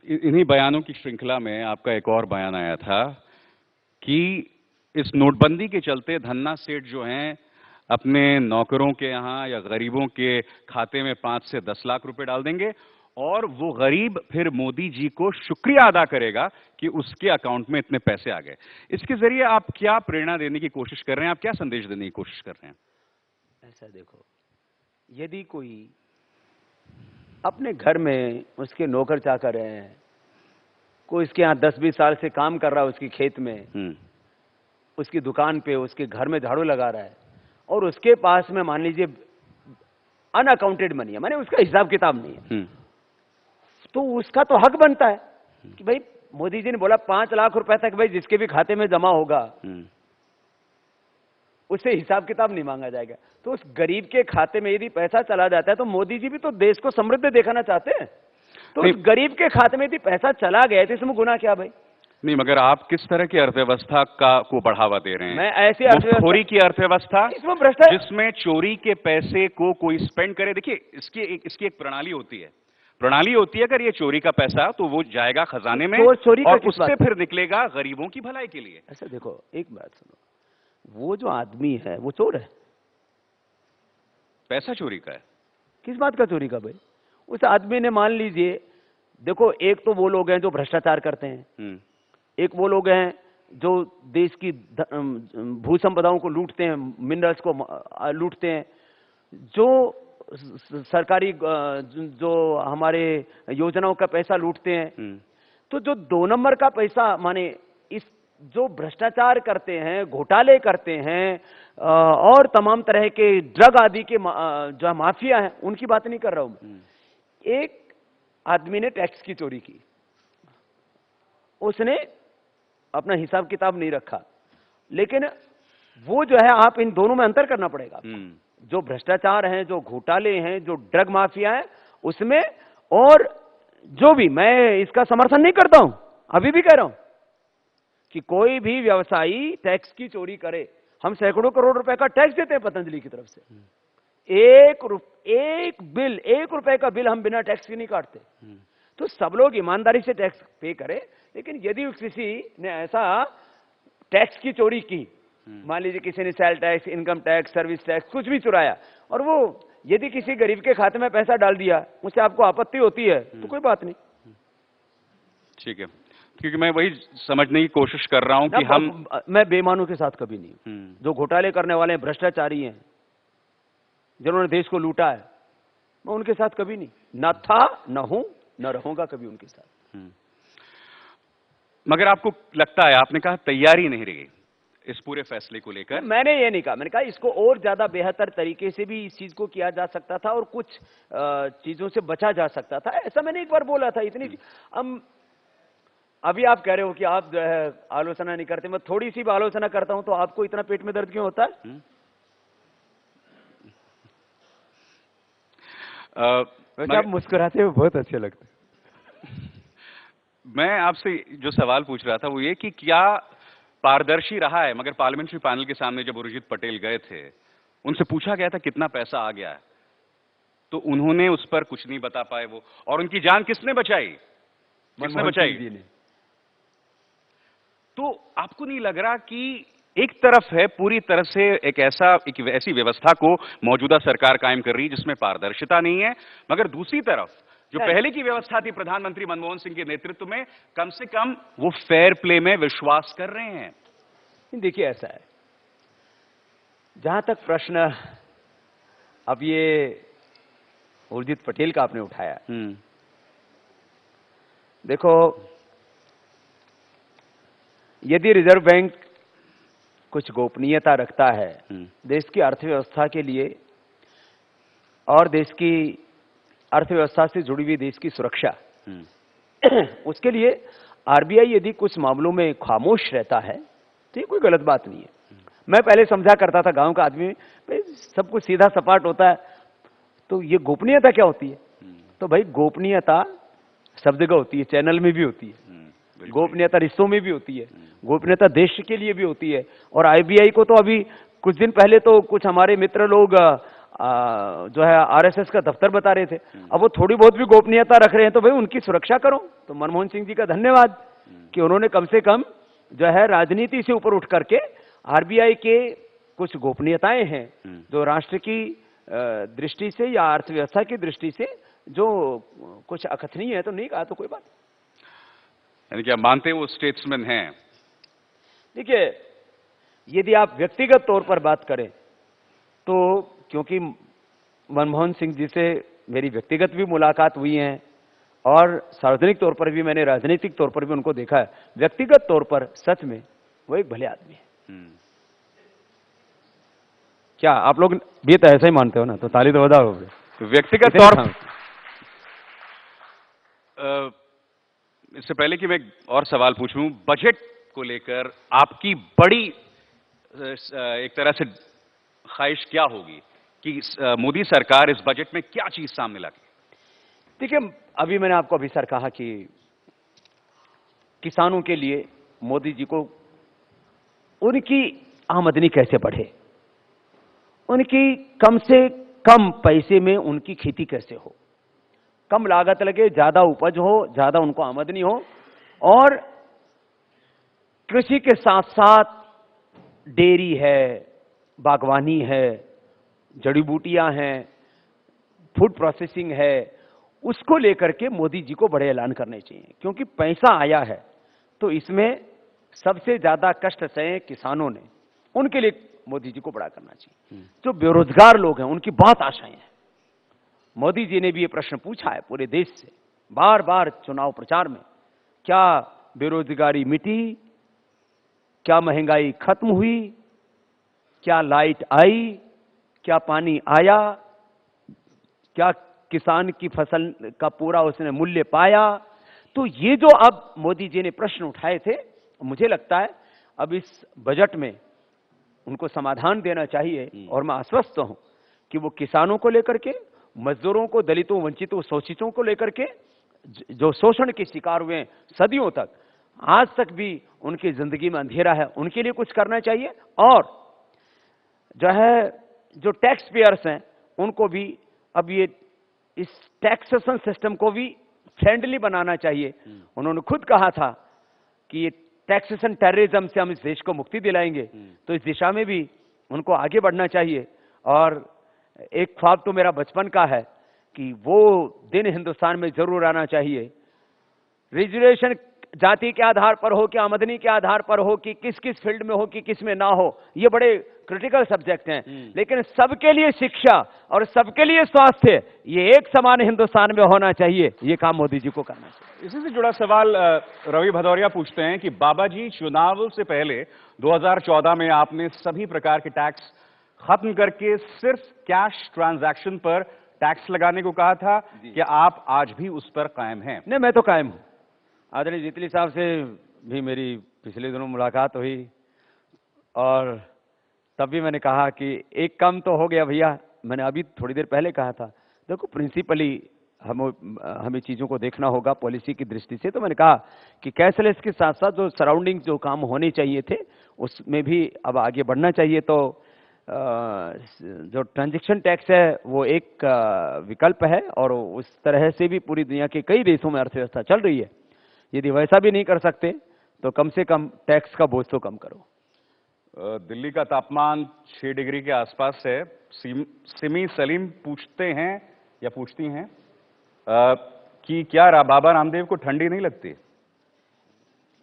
इन्हीं बयानों की श्रृंखला में आपका एक और बयान आया था कि इस नोटबंदी के चलते धन्ना सेठ जो हैं अपने नौकरों के यहां या गरीबों के खाते में 5 से 10 लाख रुपए डाल देंगे और वो गरीब फिर मोदी जी को शुक्रिया अदा करेगा कि उसके अकाउंट में इतने पैसे आ गए। इसके जरिए आप क्या प्रेरणा देने की कोशिश कर रहे हैं? आप क्या संदेश देने की कोशिश कर रहे हैं? ऐसा देखो, यदि कोई अपने घर में उसके नौकर चाकर हैं, कोई इसके यहाँ 10-20 साल से काम कर रहा है उसकी खेत में, उसकी दुकान पे, उसके घर में झाड़ू लगा रहा है और उसके पास में मान लीजिए अनअकाउंटेड मनी है, माने उसका हिसाब किताब नहीं है, तो उसका तो हक बनता है कि भाई मोदी जी ने बोला 5 लाख रुपए तक भाई जिसके भी खाते में जमा होगा उससे हिसाब किताब नहीं मांगा जाएगा। तो उस गरीब के खाते में यदि पैसा चला जाता है तो मोदी जी भी तो देश को समृद्ध दिखाना चाहते हैं। तो उस गरीब के खाते में यदि पैसा चला गया तो इसमें गुनाह क्या भाई? नहीं, मगर आप किस तरह की अर्थव्यवस्था को बढ़ावा दे रहे हैं? मैं ऐसी अर्थव्यवस्था की अर्थव्यवस्था इसमें भ्रष्टाचार, जिसमें चोरी के पैसे को कोई स्पेंड करे। देखिए, इसकी एक प्रणाली होती है। अगर ये चोरी का पैसा तो वो जाएगा खजाने में और उससे फिर निकलेगा गरीबों की भलाई के लिए। ऐसा देखो, एक बात सुनो, वो जो आदमी है वो चोर है, पैसा चोरी का है। किस बात का चोरी का भाई? उस आदमी ने मान लीजिए, देखो एक तो वो लोग हैं जो भ्रष्टाचार करते हैं, एक वो लोग हैं जो देश की भू संपदाओं को लूटते हैं, मिनरल्स को लूटते हैं, जो सरकारी जो हमारे योजनाओं का पैसा लूटते हैं। तो जो 2 नंबर का पैसा, माने इस जो भ्रष्टाचार करते हैं, घोटाले करते हैं और तमाम तरह के ड्रग आदि के जो माफिया हैं, उनकी बात नहीं कर रहा हूं। एक आदमी ने टैक्स की चोरी की, उसने अपना हिसाब किताब नहीं रखा, लेकिन वो जो है, आप इन दोनों में अंतर करना पड़ेगा। जो भ्रष्टाचार हैं, जो घोटाले हैं, जो ड्रग माफिया है उसमें, और जो भी, मैं इसका समर्थन नहीं करता हूं, अभी भी कह रहा हूं कि कोई भी व्यवसायी टैक्स की चोरी करे। हम सैकड़ों करोड़ रुपए का टैक्स देते हैं पतंजलि की तरफ से। एक रुपए का बिल हम बिना टैक्स के नहीं काटते। तो सब लोग ईमानदारी से टैक्स पे करें, लेकिन यदि किसी ने ऐसा टैक्स की चोरी की, मान लीजिए किसी ने sale tax, income tax, service tax, कुछ भी चुराया, और वो यदि किसी गरीब के खाते में पैसा डाल दिया, उससे आपको आपत्ति होती है तो कोई बात नहीं। ठीक है, क्योंकि मैं वही समझने की कोशिश कर रहा हूं कि मैं बेईमानों के साथ कभी नहीं, जो घोटाले करने वाले हैं, भ्रष्टाचारी हैं, जिन्होंने देश को लूटा है, मैं उनके साथ कभी नहीं, न था, न हूं, न रहूंगा कभी उनके साथ। मगर आपको लगता है, आपने कहा तैयारी नहीं रही इस पूरे फैसले को लेकर? मैंने ये नहीं कहा, मैंने कहा इसको और ज्यादा बेहतर तरीके से भी इस चीज को किया जा सकता था और कुछ चीजों से बचा जा सकता था, ऐसा मैंने एक बार बोला था। इतनी अभी आप कह रहे हो कि आप जो है आलोचना नहीं करते, मैं थोड़ी सी भी आलोचना करता हूं तो आपको इतना पेट में दर्द क्यों होता है? वैसे आप मुस्कुराते हुए बहुत अच्छे लगते हैं। मैं आपसे जो सवाल पूछ रहा था वो ये कि क्या पारदर्शी रहा है? मगर पार्लियामेंट्री पैनल के सामने जब उर्जित पटेल गए थे, उनसे पूछा गया था कितना पैसा आ गया है, तो उन्होंने उस पर कुछ नहीं बता पाए वो, और उनकी जान किसने बचाई? किसने बचाई? तो आपको नहीं लग रहा कि एक तरफ है पूरी तरह से एक ऐसी व्यवस्था को मौजूदा सरकार कायम कर रही है जिसमें पारदर्शिता नहीं है, मगर दूसरी तरफ जो पहले की व्यवस्था थी प्रधानमंत्री मनमोहन सिंह के नेतृत्व में, कम से कम वो फेयर प्ले में विश्वास कर रहे हैं? देखिए ऐसा है, जहां तक प्रश्न अब ये उर्जित पटेल का आपने उठाया, देखो यदि रिजर्व बैंक कुछ गोपनीयता रखता है देश की अर्थव्यवस्था के लिए और देश की अर्थव्यवस्था से जुड़ी हुई देश की सुरक्षा, उसके लिए आरबीआई यदि कुछ मामलों में खामोश रहता है तो ये कोई गलत बात नहीं है। मैं पहले समझा करता था, गांव का आदमी, सब कुछ सीधा सपाट होता है, तो ये गोपनीयता क्या होती है? तो भाई गोपनीयता सब जगह होती है, चैनल में भी होती है, गोपनीयता रिश्तों में भी होती है, गोपनीयता देश के लिए भी होती है। और आरबीआई को तो अभी कुछ दिन पहले तो कुछ हमारे मित्र लोग जो है आरएसएस का दफ्तर बता रहे थे, अब वो थोड़ी बहुत भी गोपनीयता रख रहे हैं तो भाई उनकी सुरक्षा करो। तो मनमोहन सिंह जी का धन्यवाद कि उन्होंने कम से कम जो है राजनीति से ऊपर उठ करके आरबीआई के कुछ गोपनीयताएं हैं जो राष्ट्र की दृष्टि से या अर्थव्यवस्था की दृष्टि से जो कुछ अकथनीय है, तो नहीं कहा तो कोई बात। यानी क्या मानते हैं वो स्टेट्समैन हैं? देखिए, यदि आप व्यक्तिगत तौर पर बात करें तो, क्योंकि मनमोहन सिंह जी से मेरी व्यक्तिगत भी मुलाकात हुई है और सार्वजनिक तौर पर भी मैंने राजनीतिक तौर पर भी उनको देखा है, व्यक्तिगत तौर पर सच में वो एक भले आदमी है। क्या आप लोग भी तो ऐसा ही मानते हो ना? तो ताली तो बजाओ। व्यक्तिगत तौर इससे पहले कि मैं और सवाल पूछूं, बजट को लेकर आपकी बड़ी एक तरह से ख्वाहिश क्या होगी कि मोदी सरकार इस बजट में क्या चीज सामने लाए? देखिए, अभी मैंने आपको अभी सर कहा कि किसानों के लिए मोदी जी को उनकी आमदनी कैसे बढ़े, उनकी कम से कम पैसे में उनकी खेती कैसे हो, कम लागत लगे, ज्यादा उपज हो, ज्यादा उनको आमदनी हो, और कृषि के साथ साथ डेयरी है, बागवानी है, जड़ी बूटियां हैं, फूड प्रोसेसिंग है, उसको लेकर के मोदी जी को बड़े ऐलान करने चाहिए। क्योंकि पैसा आया है तो इसमें सबसे ज्यादा कष्ट सहे किसानों ने, उनके लिए मोदी जी को बड़ा करना चाहिए। जो बेरोजगार लोग हैं उनकी बहुत आशाएं हैं। मोदी जी ने भी ये प्रश्न पूछा है पूरे देश से बार बार चुनाव प्रचार में, क्या बेरोजगारी मिटी, क्या महंगाई खत्म हुई, क्या लाइट आई, क्या पानी आया, क्या किसान की फसल का पूरा उसने मूल्य पाया? तो ये जो अब मोदी जी ने प्रश्न उठाए थे, मुझे लगता है अब इस बजट में उनको समाधान देना चाहिए। और मैं आश्वस्त हूं कि वो किसानों को लेकर के, मजदूरों को, दलितों, वंचितों, शोषितों को लेकर के, जो शोषण के शिकार हुए सदियों तक, आज तक भी उनकी जिंदगी में अंधेरा है, उनके लिए कुछ करना चाहिए। और जो है जो टैक्स पेयर्स हैं उनको भी अब ये इस टैक्सेशन सिस्टम को भी फ्रेंडली बनाना चाहिए। उन्होंने खुद कहा था कि ये टैक्सेशन टेररिज्म से हम इस देश को मुक्ति दिलाएंगे, तो इस दिशा में भी उनको आगे बढ़ना चाहिए। और एक ख्वाब तो मेरा बचपन का है कि वो दिन हिंदुस्तान में जरूर आना चाहिए। रिजर्वेशन जाति के आधार पर हो कि आमदनी के आधार पर हो कि किस किस फील्ड में हो कि किस में ना हो, ये बड़े क्रिटिकल सब्जेक्ट हैं, लेकिन सबके लिए शिक्षा और सबके लिए स्वास्थ्य ये एक समान हिंदुस्तान में होना चाहिए। ये काम मोदी जी को करना चाहिए। इसी से जुड़ा सवाल रवि भदौरिया पूछते हैं कि बाबा जी, चुनाव से पहले 2014 में आपने सभी प्रकार के टैक्स खत्म करके सिर्फ कैश ट्रांजैक्शन पर टैक्स लगाने को कहा था, कि आप आज भी उस पर कायम हैं? नहीं, मैं तो कायम हूं। आदरणीय जेटली साहब से भी मेरी पिछले दिनों मुलाकात हुई और तब भी मैंने कहा कि एक काम तो हो गया भैया। मैंने अभी थोड़ी देर पहले कहा था, देखो प्रिंसिपली हमें चीजों को देखना होगा पॉलिसी की दृष्टि से। तो मैंने कहा कि कैशलेस के साथ साथ जो सराउंडिंग जो काम होने चाहिए थे उसमें भी अब आगे बढ़ना चाहिए। तो जो ट्रांजैक्शन टैक्स है वो एक विकल्प है और उस तरह से भी पूरी दुनिया के कई देशों में अर्थव्यवस्था चल रही है। यदि वैसा भी नहीं कर सकते तो कम से कम टैक्स का बोझ तो कम करो। दिल्ली का तापमान 6 डिग्री के आसपास है। सिमी सलीम पूछते हैं या पूछती हैं कि क्या बाबा रामदेव को ठंडी नहीं लगती?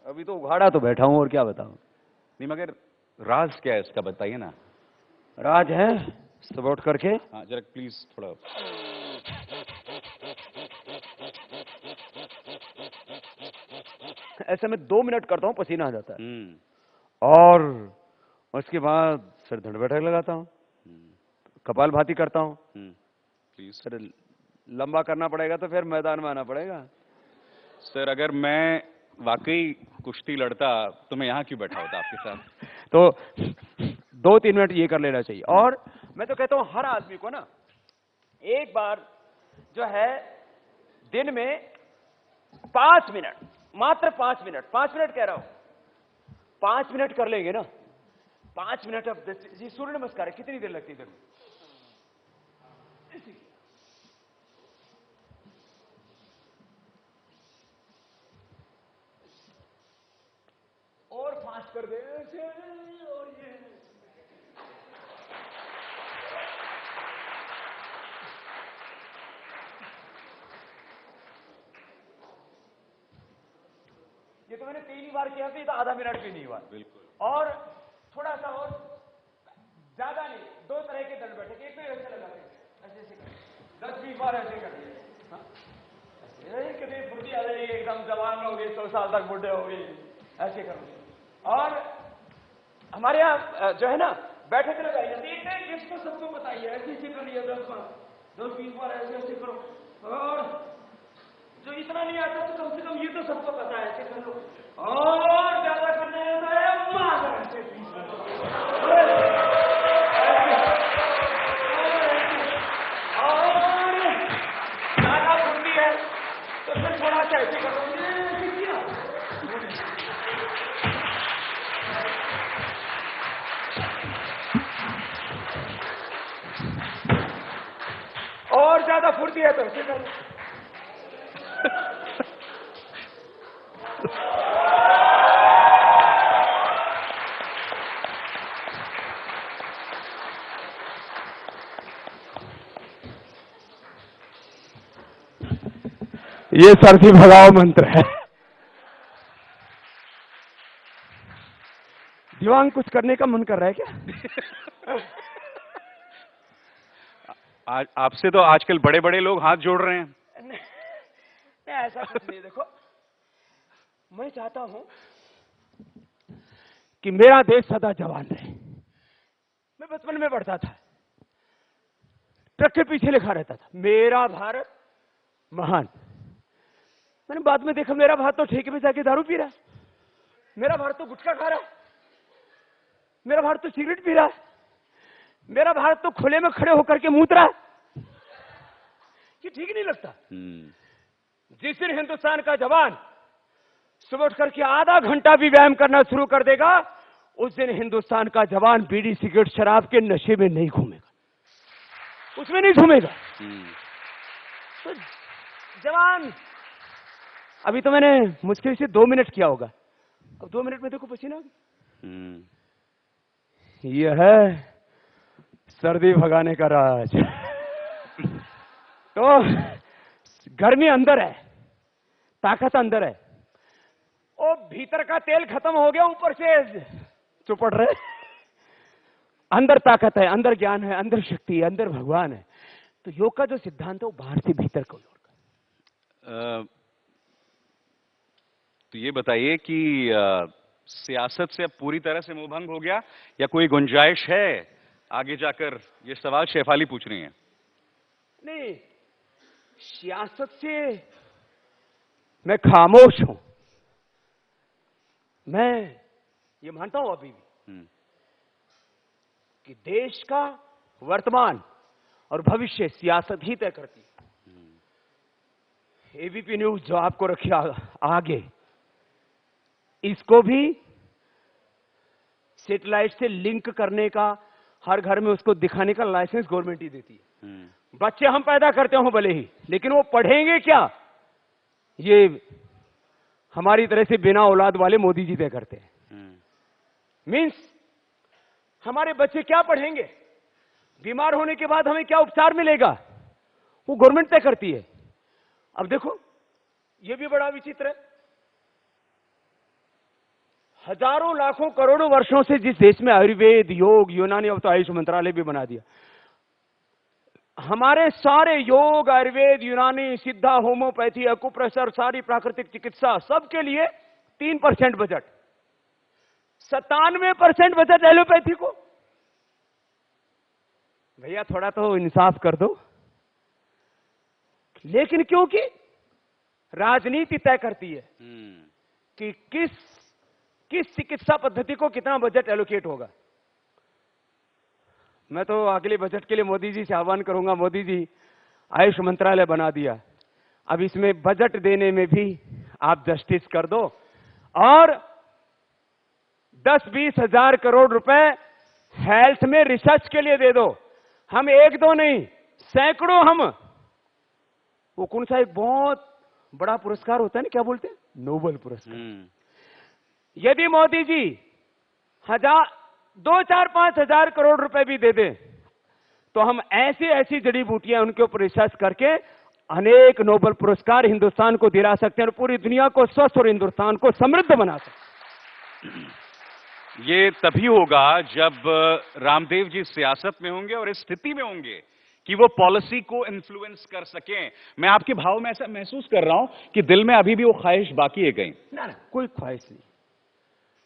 अभी तो उघाड़ा तो बैठा हूं और क्या बताऊं। नहीं, मगर राज क्या है इसका, बताइए ना। राज है सब उठ करके। हाँ, जरा प्लीज थोड़ा। ऐसे में 2 मिनट करता हूं, पसीना आ जाता है और उसके बाद फिर धड़ बैठक लगाता हूं, कपालभाति करता हूं। प्लीज फिर लंबा करना पड़ेगा तो फिर मैदान में आना पड़ेगा। सर, अगर मैं वाकई कुश्ती लड़ता तो मैं यहाँ क्यों बैठा होता आपके साथ? तो 2-3 मिनट ये कर लेना चाहिए। और मैं तो कहता हूं हर आदमी को ना एक बार जो है दिन में 5 मिनट, मात्र 5 मिनट कह रहा हूं, 5 मिनट कर लेंगे ना, 5 मिनट। अब जी सूर्य नमस्कार है, कितनी देर लगती है? और फास्ट कर दे ऐसे, और ये तो मैंने 3 बार किया था, तो आधा मिनट भी नहीं हुआ। बिल्कुल। और थोड़ा सा और, ज्यादा नहीं, 2 तरह के दंड बैठे, एक तो ऐसे लगाते हैं, ऐसे 10-20 बार ऐसे करते हैं। कितनी फुर्ती आ जाएगी, एकदम जवान हो गई, 100 साल तक बुढ़े हो गई, ऐसे करो। और हमारे यहाँ जो है ना बैठक लगाई जाती है, जिसको सबको बताइए ऐसे ऐसे करिए, 10-20 बार ऐसे ऐसे करो। और जो इतना नहीं आता तो कम से कम ये तो सबको पता है, ऐसे कर लो। और ज्यादा करना है तो ऐसे और ज्यादा फुर्ती है तो फिर थोड़ा सा ऐसे कर लो। और ज्यादा फुर्ती है तो ऐसे कर लो। ये सर्दी भगाओ मंत्र है। दीवान कुछ करने का मन कर रहा है क्या? आपसे तो आजकल बड़े बड़े लोग हाथ जोड़ रहे हैं। नहीं, ऐसा कुछ नहीं। देखो, मैं चाहता हूं कि मेरा देश सदा जवान रहे। मैं बचपन में पढ़ता था, ट्रक के पीछे लिखा रहता था, मेरा भारत महान। मैंने बाद में देखा, मेरा भारत तो ठेके में जाके दारू पी रहा है, मेरा भारत तो गुटखा खा रहा है, मेरा भारत तो सिगरेट पी रहा है, मेरा भारत तो खुले में खड़े होकर के मूत रहा है। ये ठीक नहीं लगता। जिस दिन हिंदुस्तान का जवान सुबह उठ करके आधा घंटा भी व्यायाम करना शुरू कर देगा, उस दिन हिंदुस्तान का जवान बीड़ी सिगरेट शराब के नशे में नहीं घूमेगा, उसमें नहीं घूमेगा। तो जवान, अभी तो मैंने मुश्किल से 2 मिनट किया होगा, अब 2 मिनट में देखो पसीना आ गया। हम्म। ये है सर्दी भगाने का राज। तो गर्मी अंदर है, ताकत अंदर है, और भीतर का तेल खत्म हो गया, ऊपर से चुपड़ रहे। अंदर ताकत है, अंदर ज्ञान है, अंदर शक्ति है, अंदर भगवान है। तो योग का जो सिद्धांत है वो बाहर से भीतर को जोड़कर। तो ये बताइए कि सियासत से अब पूरी तरह से मोहभंग हो गया या कोई गुंजाइश है आगे जाकर? ये सवाल शेफाली पूछ रही हैं। नहीं, सियासत से मैं खामोश हूं। मैं ये मानता हूं अभी भी कि देश का वर्तमान और भविष्य सियासत ही तय करती है। एबीपी न्यूज जो आपको रखी आगे, इसको भी सैटेलाइट से लिंक करने का, हर घर में उसको दिखाने का लाइसेंस गवर्नमेंट ही देती है। बच्चे हम पैदा करते हो भले ही, लेकिन वो पढ़ेंगे क्या, ये हमारी तरह से बिना औलाद वाले मोदी जी तय करते हैं। मीन्स हमारे बच्चे क्या पढ़ेंगे, बीमार होने के बाद हमें क्या उपचार मिलेगा, वो गवर्नमेंट तय करती है। अब देखो, ये भी बड़ा विचित्र है। हजारों लाखों करोड़ों वर्षों से जिस देश में आयुर्वेद, योग, यूनानी, अब तो आयुष मंत्रालय भी बना दिया, हमारे सारे योग, आयुर्वेद, यूनानी, सिद्धा, होम्योपैथी, अकुप्रेशर, सारी प्राकृतिक चिकित्सा, सबके लिए 3% बजट, 97% बजट एलोपैथी को। भैया थोड़ा तो इंसाफ कर दो। लेकिन क्योंकि राजनीति तय करती है कि किस चिकित्सा पद्धति को कितना बजट एलोकेट होगा। मैं तो अगले बजट के लिए मोदी जी से आह्वान करूंगा, मोदी जी आयुष मंत्रालय बना दिया, अब इसमें बजट देने में भी आप जस्टिस कर दो और 10-20 हजार करोड़ रुपए हेल्थ में रिसर्च के लिए दे दो। हम 1-2 नहीं, सैकड़ों, हम वो कौन सा एक बहुत बड़ा पुरस्कार होता है ना, क्या बोलते हैं, नोबेल पुरस्कार। यदि मोदी जी 2-4-5 हजार करोड़ रुपए भी दे दें, तो हम ऐसी जड़ी बूटियां उनके ऊपर रिसर्च करके अनेक नोबेल पुरस्कार हिंदुस्तान को दिला सकते हैं और पूरी दुनिया को स्वस्थ और हिंदुस्तान को समृद्ध बना सकते हैं। ये तभी होगा जब रामदेव जी सियासत में होंगे और इस स्थिति में होंगे कि वो पॉलिसी को इन्फ्लुएंस कर सकें। मैं आपके भाव में ऐसा महसूस कर रहा हूं कि दिल में अभी भी वो ख्वाहिश बाकी है कहीं। ना, कोई ख्वाहिश नहीं।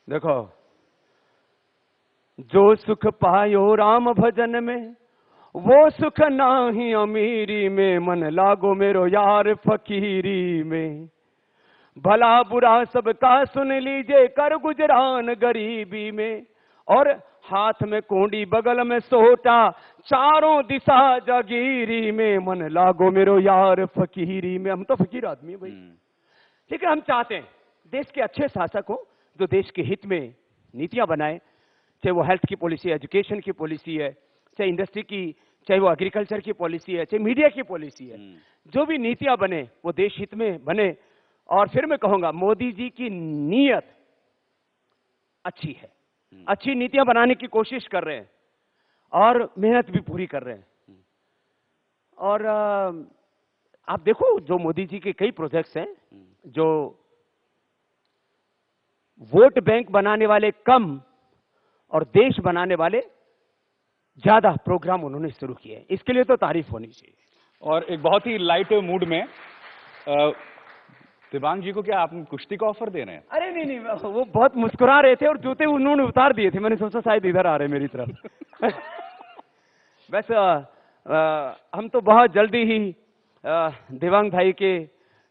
देखो, जो सुख पायो राम भजन में, वो सुख नाही अमीरी में, मन लागो मेरो यार फकीरी में। भला बुरा सबका सुन लीजिए, कर गुजरान गरीबी में। और हाथ में कोंडी, बगल में सोटा, चारों दिशा जागीरी में, मन लागो मेरो यार फकीरी में। हम तो फकीर आदमी है भाई, लेकिन हम चाहते हैं देश के अच्छे शासक हो जो देश के हित में नीतियां बनाए, चाहे वो हेल्थ की पॉलिसी है, एजुकेशन की पॉलिसी है, चाहे इंडस्ट्री की, चाहे वो एग्रीकल्चर की पॉलिसी है, चाहे मीडिया की पॉलिसी है। जो भी नीतियां बने वो देश हित में बने। और फिर मैं कहूंगा मोदी जी की नीयत अच्छी है, अच्छी नीतियां बनाने की कोशिश कर रहे हैं और मेहनत भी पूरी कर रहे हैं। और आप देखो, जो मोदी जी के कई प्रोजेक्ट्स हैं, जो वोट बैंक बनाने वाले कम और देश बनाने वाले ज्यादा प्रोग्राम उन्होंने शुरू किए, इसके लिए तो तारीफ होनी चाहिए। और एक बहुत ही लाइट मूड में दिबांग जी को क्या आप कुश्ती का ऑफर दे रहे हैं? अरे नहीं, वो बहुत मुस्कुरा रहे थे और जूते उन्होंने उतार दिए थे, मैंने सोचा शायद इधर आ रहे मेरी तरफ। वैसे हम तो बहुत जल्दी ही दिबांग भाई के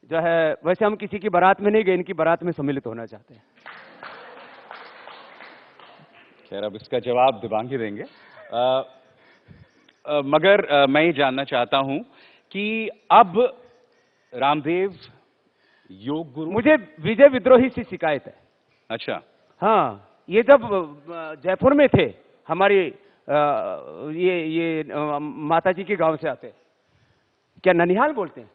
जो है, वैसे हम किसी की बारात में नहीं गए, इनकी बारात में सम्मिलित होना चाहते हैं। खैर, अब इसका जवाब दिबांग ही देंगे। मगर मैं ये जानना चाहता हूं कि अब रामदेव योग गुरु, मुझे विजय विद्रोही से शिकायत है। अच्छा। हाँ, ये जब जयपुर में थे, हमारी ये माता जी के गांव से आते, क्या ननिहाल बोलते हैं,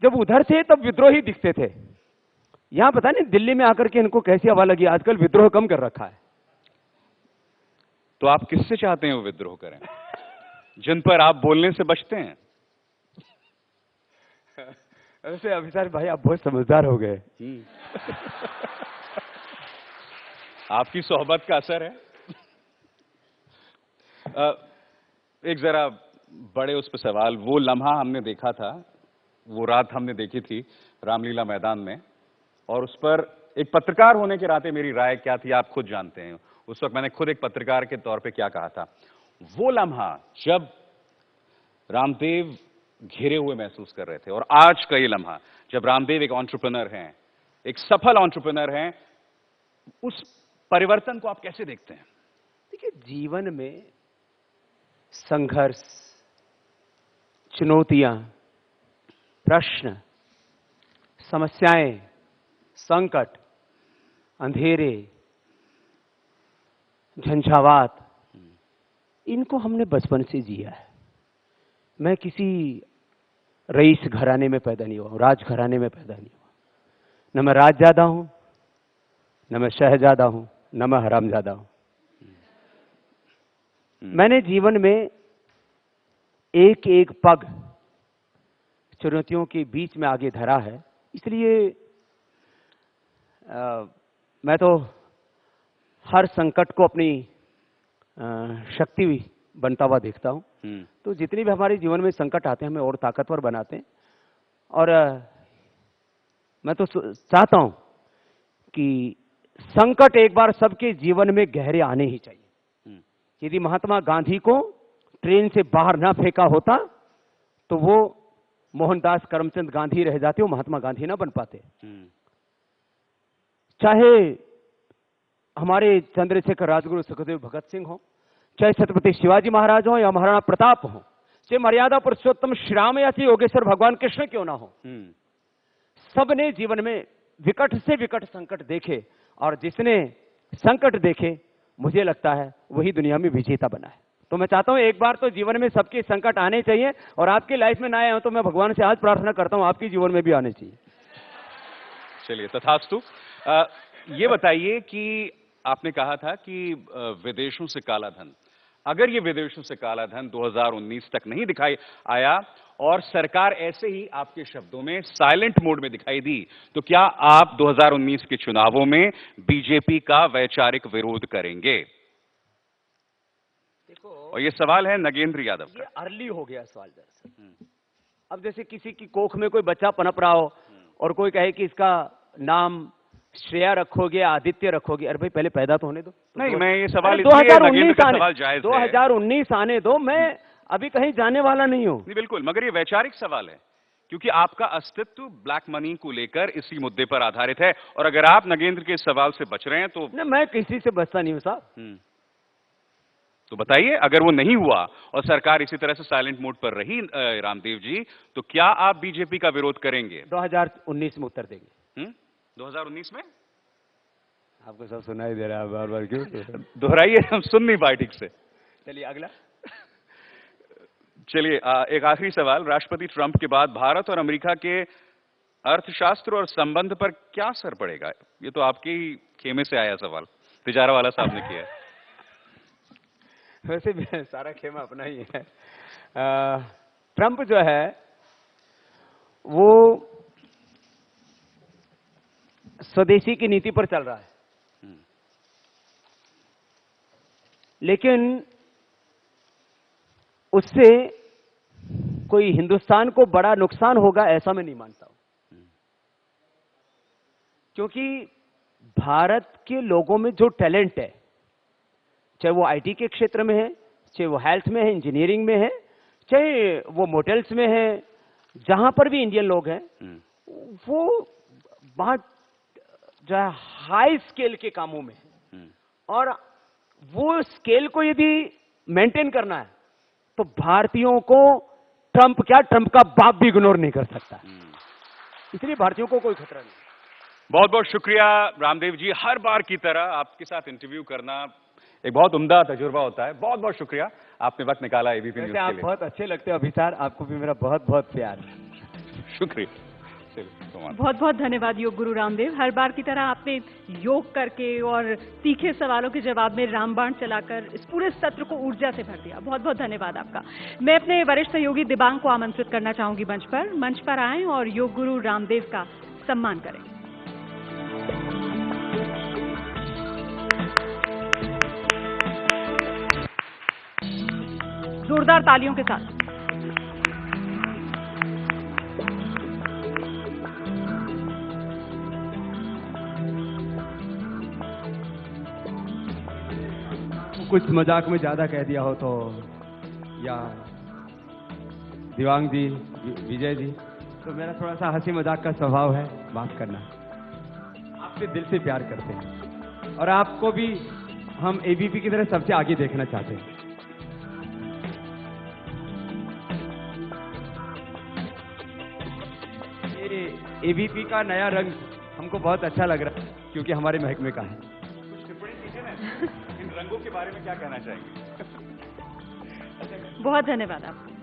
जब उधर थे तब विद्रोही दिखते थे। यहां पता नहीं दिल्ली में आकर के इनको कैसी हवा लगी, आजकल विद्रोह कम कर रखा है। तो आप किससे चाहते हैं वो विद्रोह करें, जिन पर आप बोलने से बचते हैं? वैसे अभिसार भाई आप बहुत समझदार हो गए। आपकी सोहबत का असर है। एक जरा बड़े उस पर सवाल, वो लम्हा हमने देखा था, वो रात हमने देखी थी रामलीला मैदान में, और उस पर एक पत्रकार होने के नाते मेरी राय क्या थी आप खुद जानते हैं। उस वक्त मैंने खुद एक पत्रकार के तौर पे क्या कहा था। वो लम्हा जब रामदेव घिरे हुए महसूस कर रहे थे, और आज का ये लम्हा जब रामदेव एक एंटरप्रेन्योर हैं, एक सफल एंटरप्रेन्योर हैं, उस परिवर्तन को आप कैसे देखते हैं? देखिए, जीवन में संघर्ष, चुनौतियां, प्रश्न, समस्याएं, संकट, अंधेरे, झंझावात, इनको हमने बचपन से जिया है। मैं किसी रईस घराने में पैदा नहीं हुआ, राज घराने में पैदा नहीं हुआ। न मैं राजजादा हूं, न मैं शहजादा हूं, न मैं हरामजादा हूं। मैंने जीवन में एक एक पग चुनौतियों के बीच में आगे धरा है, इसलिए मैं तो हर संकट को अपनी शक्ति बनता हुआ देखता हूं। तो जितनी भी हमारे जीवन में संकट आते हैं हमें और ताकतवर बनाते हैं, और मैं तो चाहता हूं कि संकट एक बार सबके जीवन में गहरे आने ही चाहिए। यदि महात्मा गांधी को ट्रेन से बाहर ना फेंका होता तो वो मोहनदास करमचंद गांधी रह जाते, वो महात्मा गांधी ना बन पाते। चाहे हमारे चंद्रशेखर राजगुरु सुखदेव भगत सिंह हो, चाहे छत्रपति शिवाजी महाराज हो, या महाराणा प्रताप हो, चाहे मर्यादा पुरुषोत्तम श्री राम या योगेश्वर भगवान कृष्ण क्यों ना हो, सबने जीवन में विकट से विकट संकट देखे, और जिसने संकट देखे मुझे लगता है वही दुनिया में विजेता बना है। तो मैं चाहता हूं एक बार तो जीवन में सबके संकट आने चाहिए, और आपकी लाइफ में ना आए हो तो मैं भगवान से आज प्रार्थना करता हूं आपके जीवन में भी आने चाहिए। चलिए, तथास्तु। ये बताइए कि आपने कहा था कि विदेशों से काला धन, अगर ये विदेशों से काला धन 2019 तक नहीं दिखाई आया और सरकार ऐसे ही आपके शब्दों में साइलेंट मोड में दिखाई दी, तो क्या आप 2019 के चुनावों में बीजेपी का वैचारिक विरोध करेंगे? देखो, और ये सवाल है नगेंद्र यादव का। ये अर्ली हो गया सवाल दरअसल। अब जैसे किसी की कोख में कोई बच्चा पनप रहा हो और कोई कहे कि इसका नाम श्रेया रखोगे, आदित्य रखोगे, अरे भाई पहले पैदा तो होने दो। नहीं, मैं ये सवाल 2019 आने दो, मैं अभी कहीं जाने वाला नहीं हूं। नहीं, बिल्कुल, मगर ये वैचारिक सवाल है, क्योंकि आपका अस्तित्व ब्लैक मनी को लेकर इसी मुद्दे पर आधारित है, और अगर आप नगेंद्र के सवाल से बच रहे हैं तो नहीं, मैं किसी से बचता नहीं हूं साहब। तो बताइए, अगर वो नहीं हुआ और सरकार इसी तरह से साइलेंट मोड पर रही रामदेव जी, तो क्या आप बीजेपी का विरोध करेंगे? 2019 में उत्तर देंगे। 2019 में? आपको सब सुनाई दे रहा है बार बार, क्यों? दोहराइए, हम सुन नहीं पाए ठीक से। चलिए अगला। चलिए, एक आखिरी सवाल। राष्ट्रपति ट्रंप के बाद भारत और अमेरिका के अर्थशास्त्र और संबंध पर क्या असर पड़ेगा? ये तो आपके ही खेमे से आया सवाल, तिजारा वाला साहब ने किया है। वैसे भी सारा खेमा अपना ही है। ट्रंप जो है वो स्वदेशी की नीति पर चल रहा है, लेकिन उससे कोई हिंदुस्तान को बड़ा नुकसान होगा ऐसा मैं नहीं मानता हूं, क्योंकि भारत के लोगों में जो टैलेंट है, चाहे वो आईटी के क्षेत्र में है, चाहे वो हेल्थ में है, इंजीनियरिंग में है, चाहे वो मोटेल्स में है, जहां पर भी इंडियन लोग हैं, वो वहां जो है हाई स्केल के कामों में है, और वो स्केल को यदि मेंटेन करना है तो भारतीयों को ट्रंप क्या, ट्रंप का बाप भी इग्नोर नहीं कर सकता। इसलिए भारतीयों को कोई खतरा नहीं। बहुत बहुत शुक्रिया रामदेव जी। हर बार की तरह आपके साथ इंटरव्यू करना एक बहुत उम्दा तजुर्बा होता है। बहुत बहुत शुक्रिया, आपने वक्त निकाला एबीपी न्यूज़ के लिए। आप बहुत अच्छे लगते हो अभिसार, आपको भी मेरा बहुत बहुत प्यार। शुक्रिया। still so much. बहुत बहुत धन्यवाद योग गुरु रामदेव। हर बार की तरह आपने योग करके और तीखे सवालों के जवाब में रामबाण चलाकर इस पूरे सत्र को ऊर्जा से भर दिया। बहुत बहुत धन्यवाद आपका। मैं अपने वरिष्ठ सहयोगी दिबांग को आमंत्रित करना चाहूंगी मंच पर आएं और योग गुरु रामदेव का सम्मान करें। जोरदार तालियों के साथ। कुछ मजाक में ज्यादा कह दिया हो तो, या दिवांग जी, विजय जी, तो मेरा थोड़ा सा हंसी मजाक का स्वभाव है, माफ करना। आपसे दिल से प्यार करते हैं और आपको भी हम एबीपी की तरह सबसे आगे देखना चाहते हैं। ये एबीपी का नया रंग हमको बहुत अच्छा लग रहा है क्योंकि हमारे महकमे का है। कुछ टिप्पणी कीजिए ना, इन रंगों के बारे में क्या कहना चाहेंगे? बहुत धन्यवाद आपका।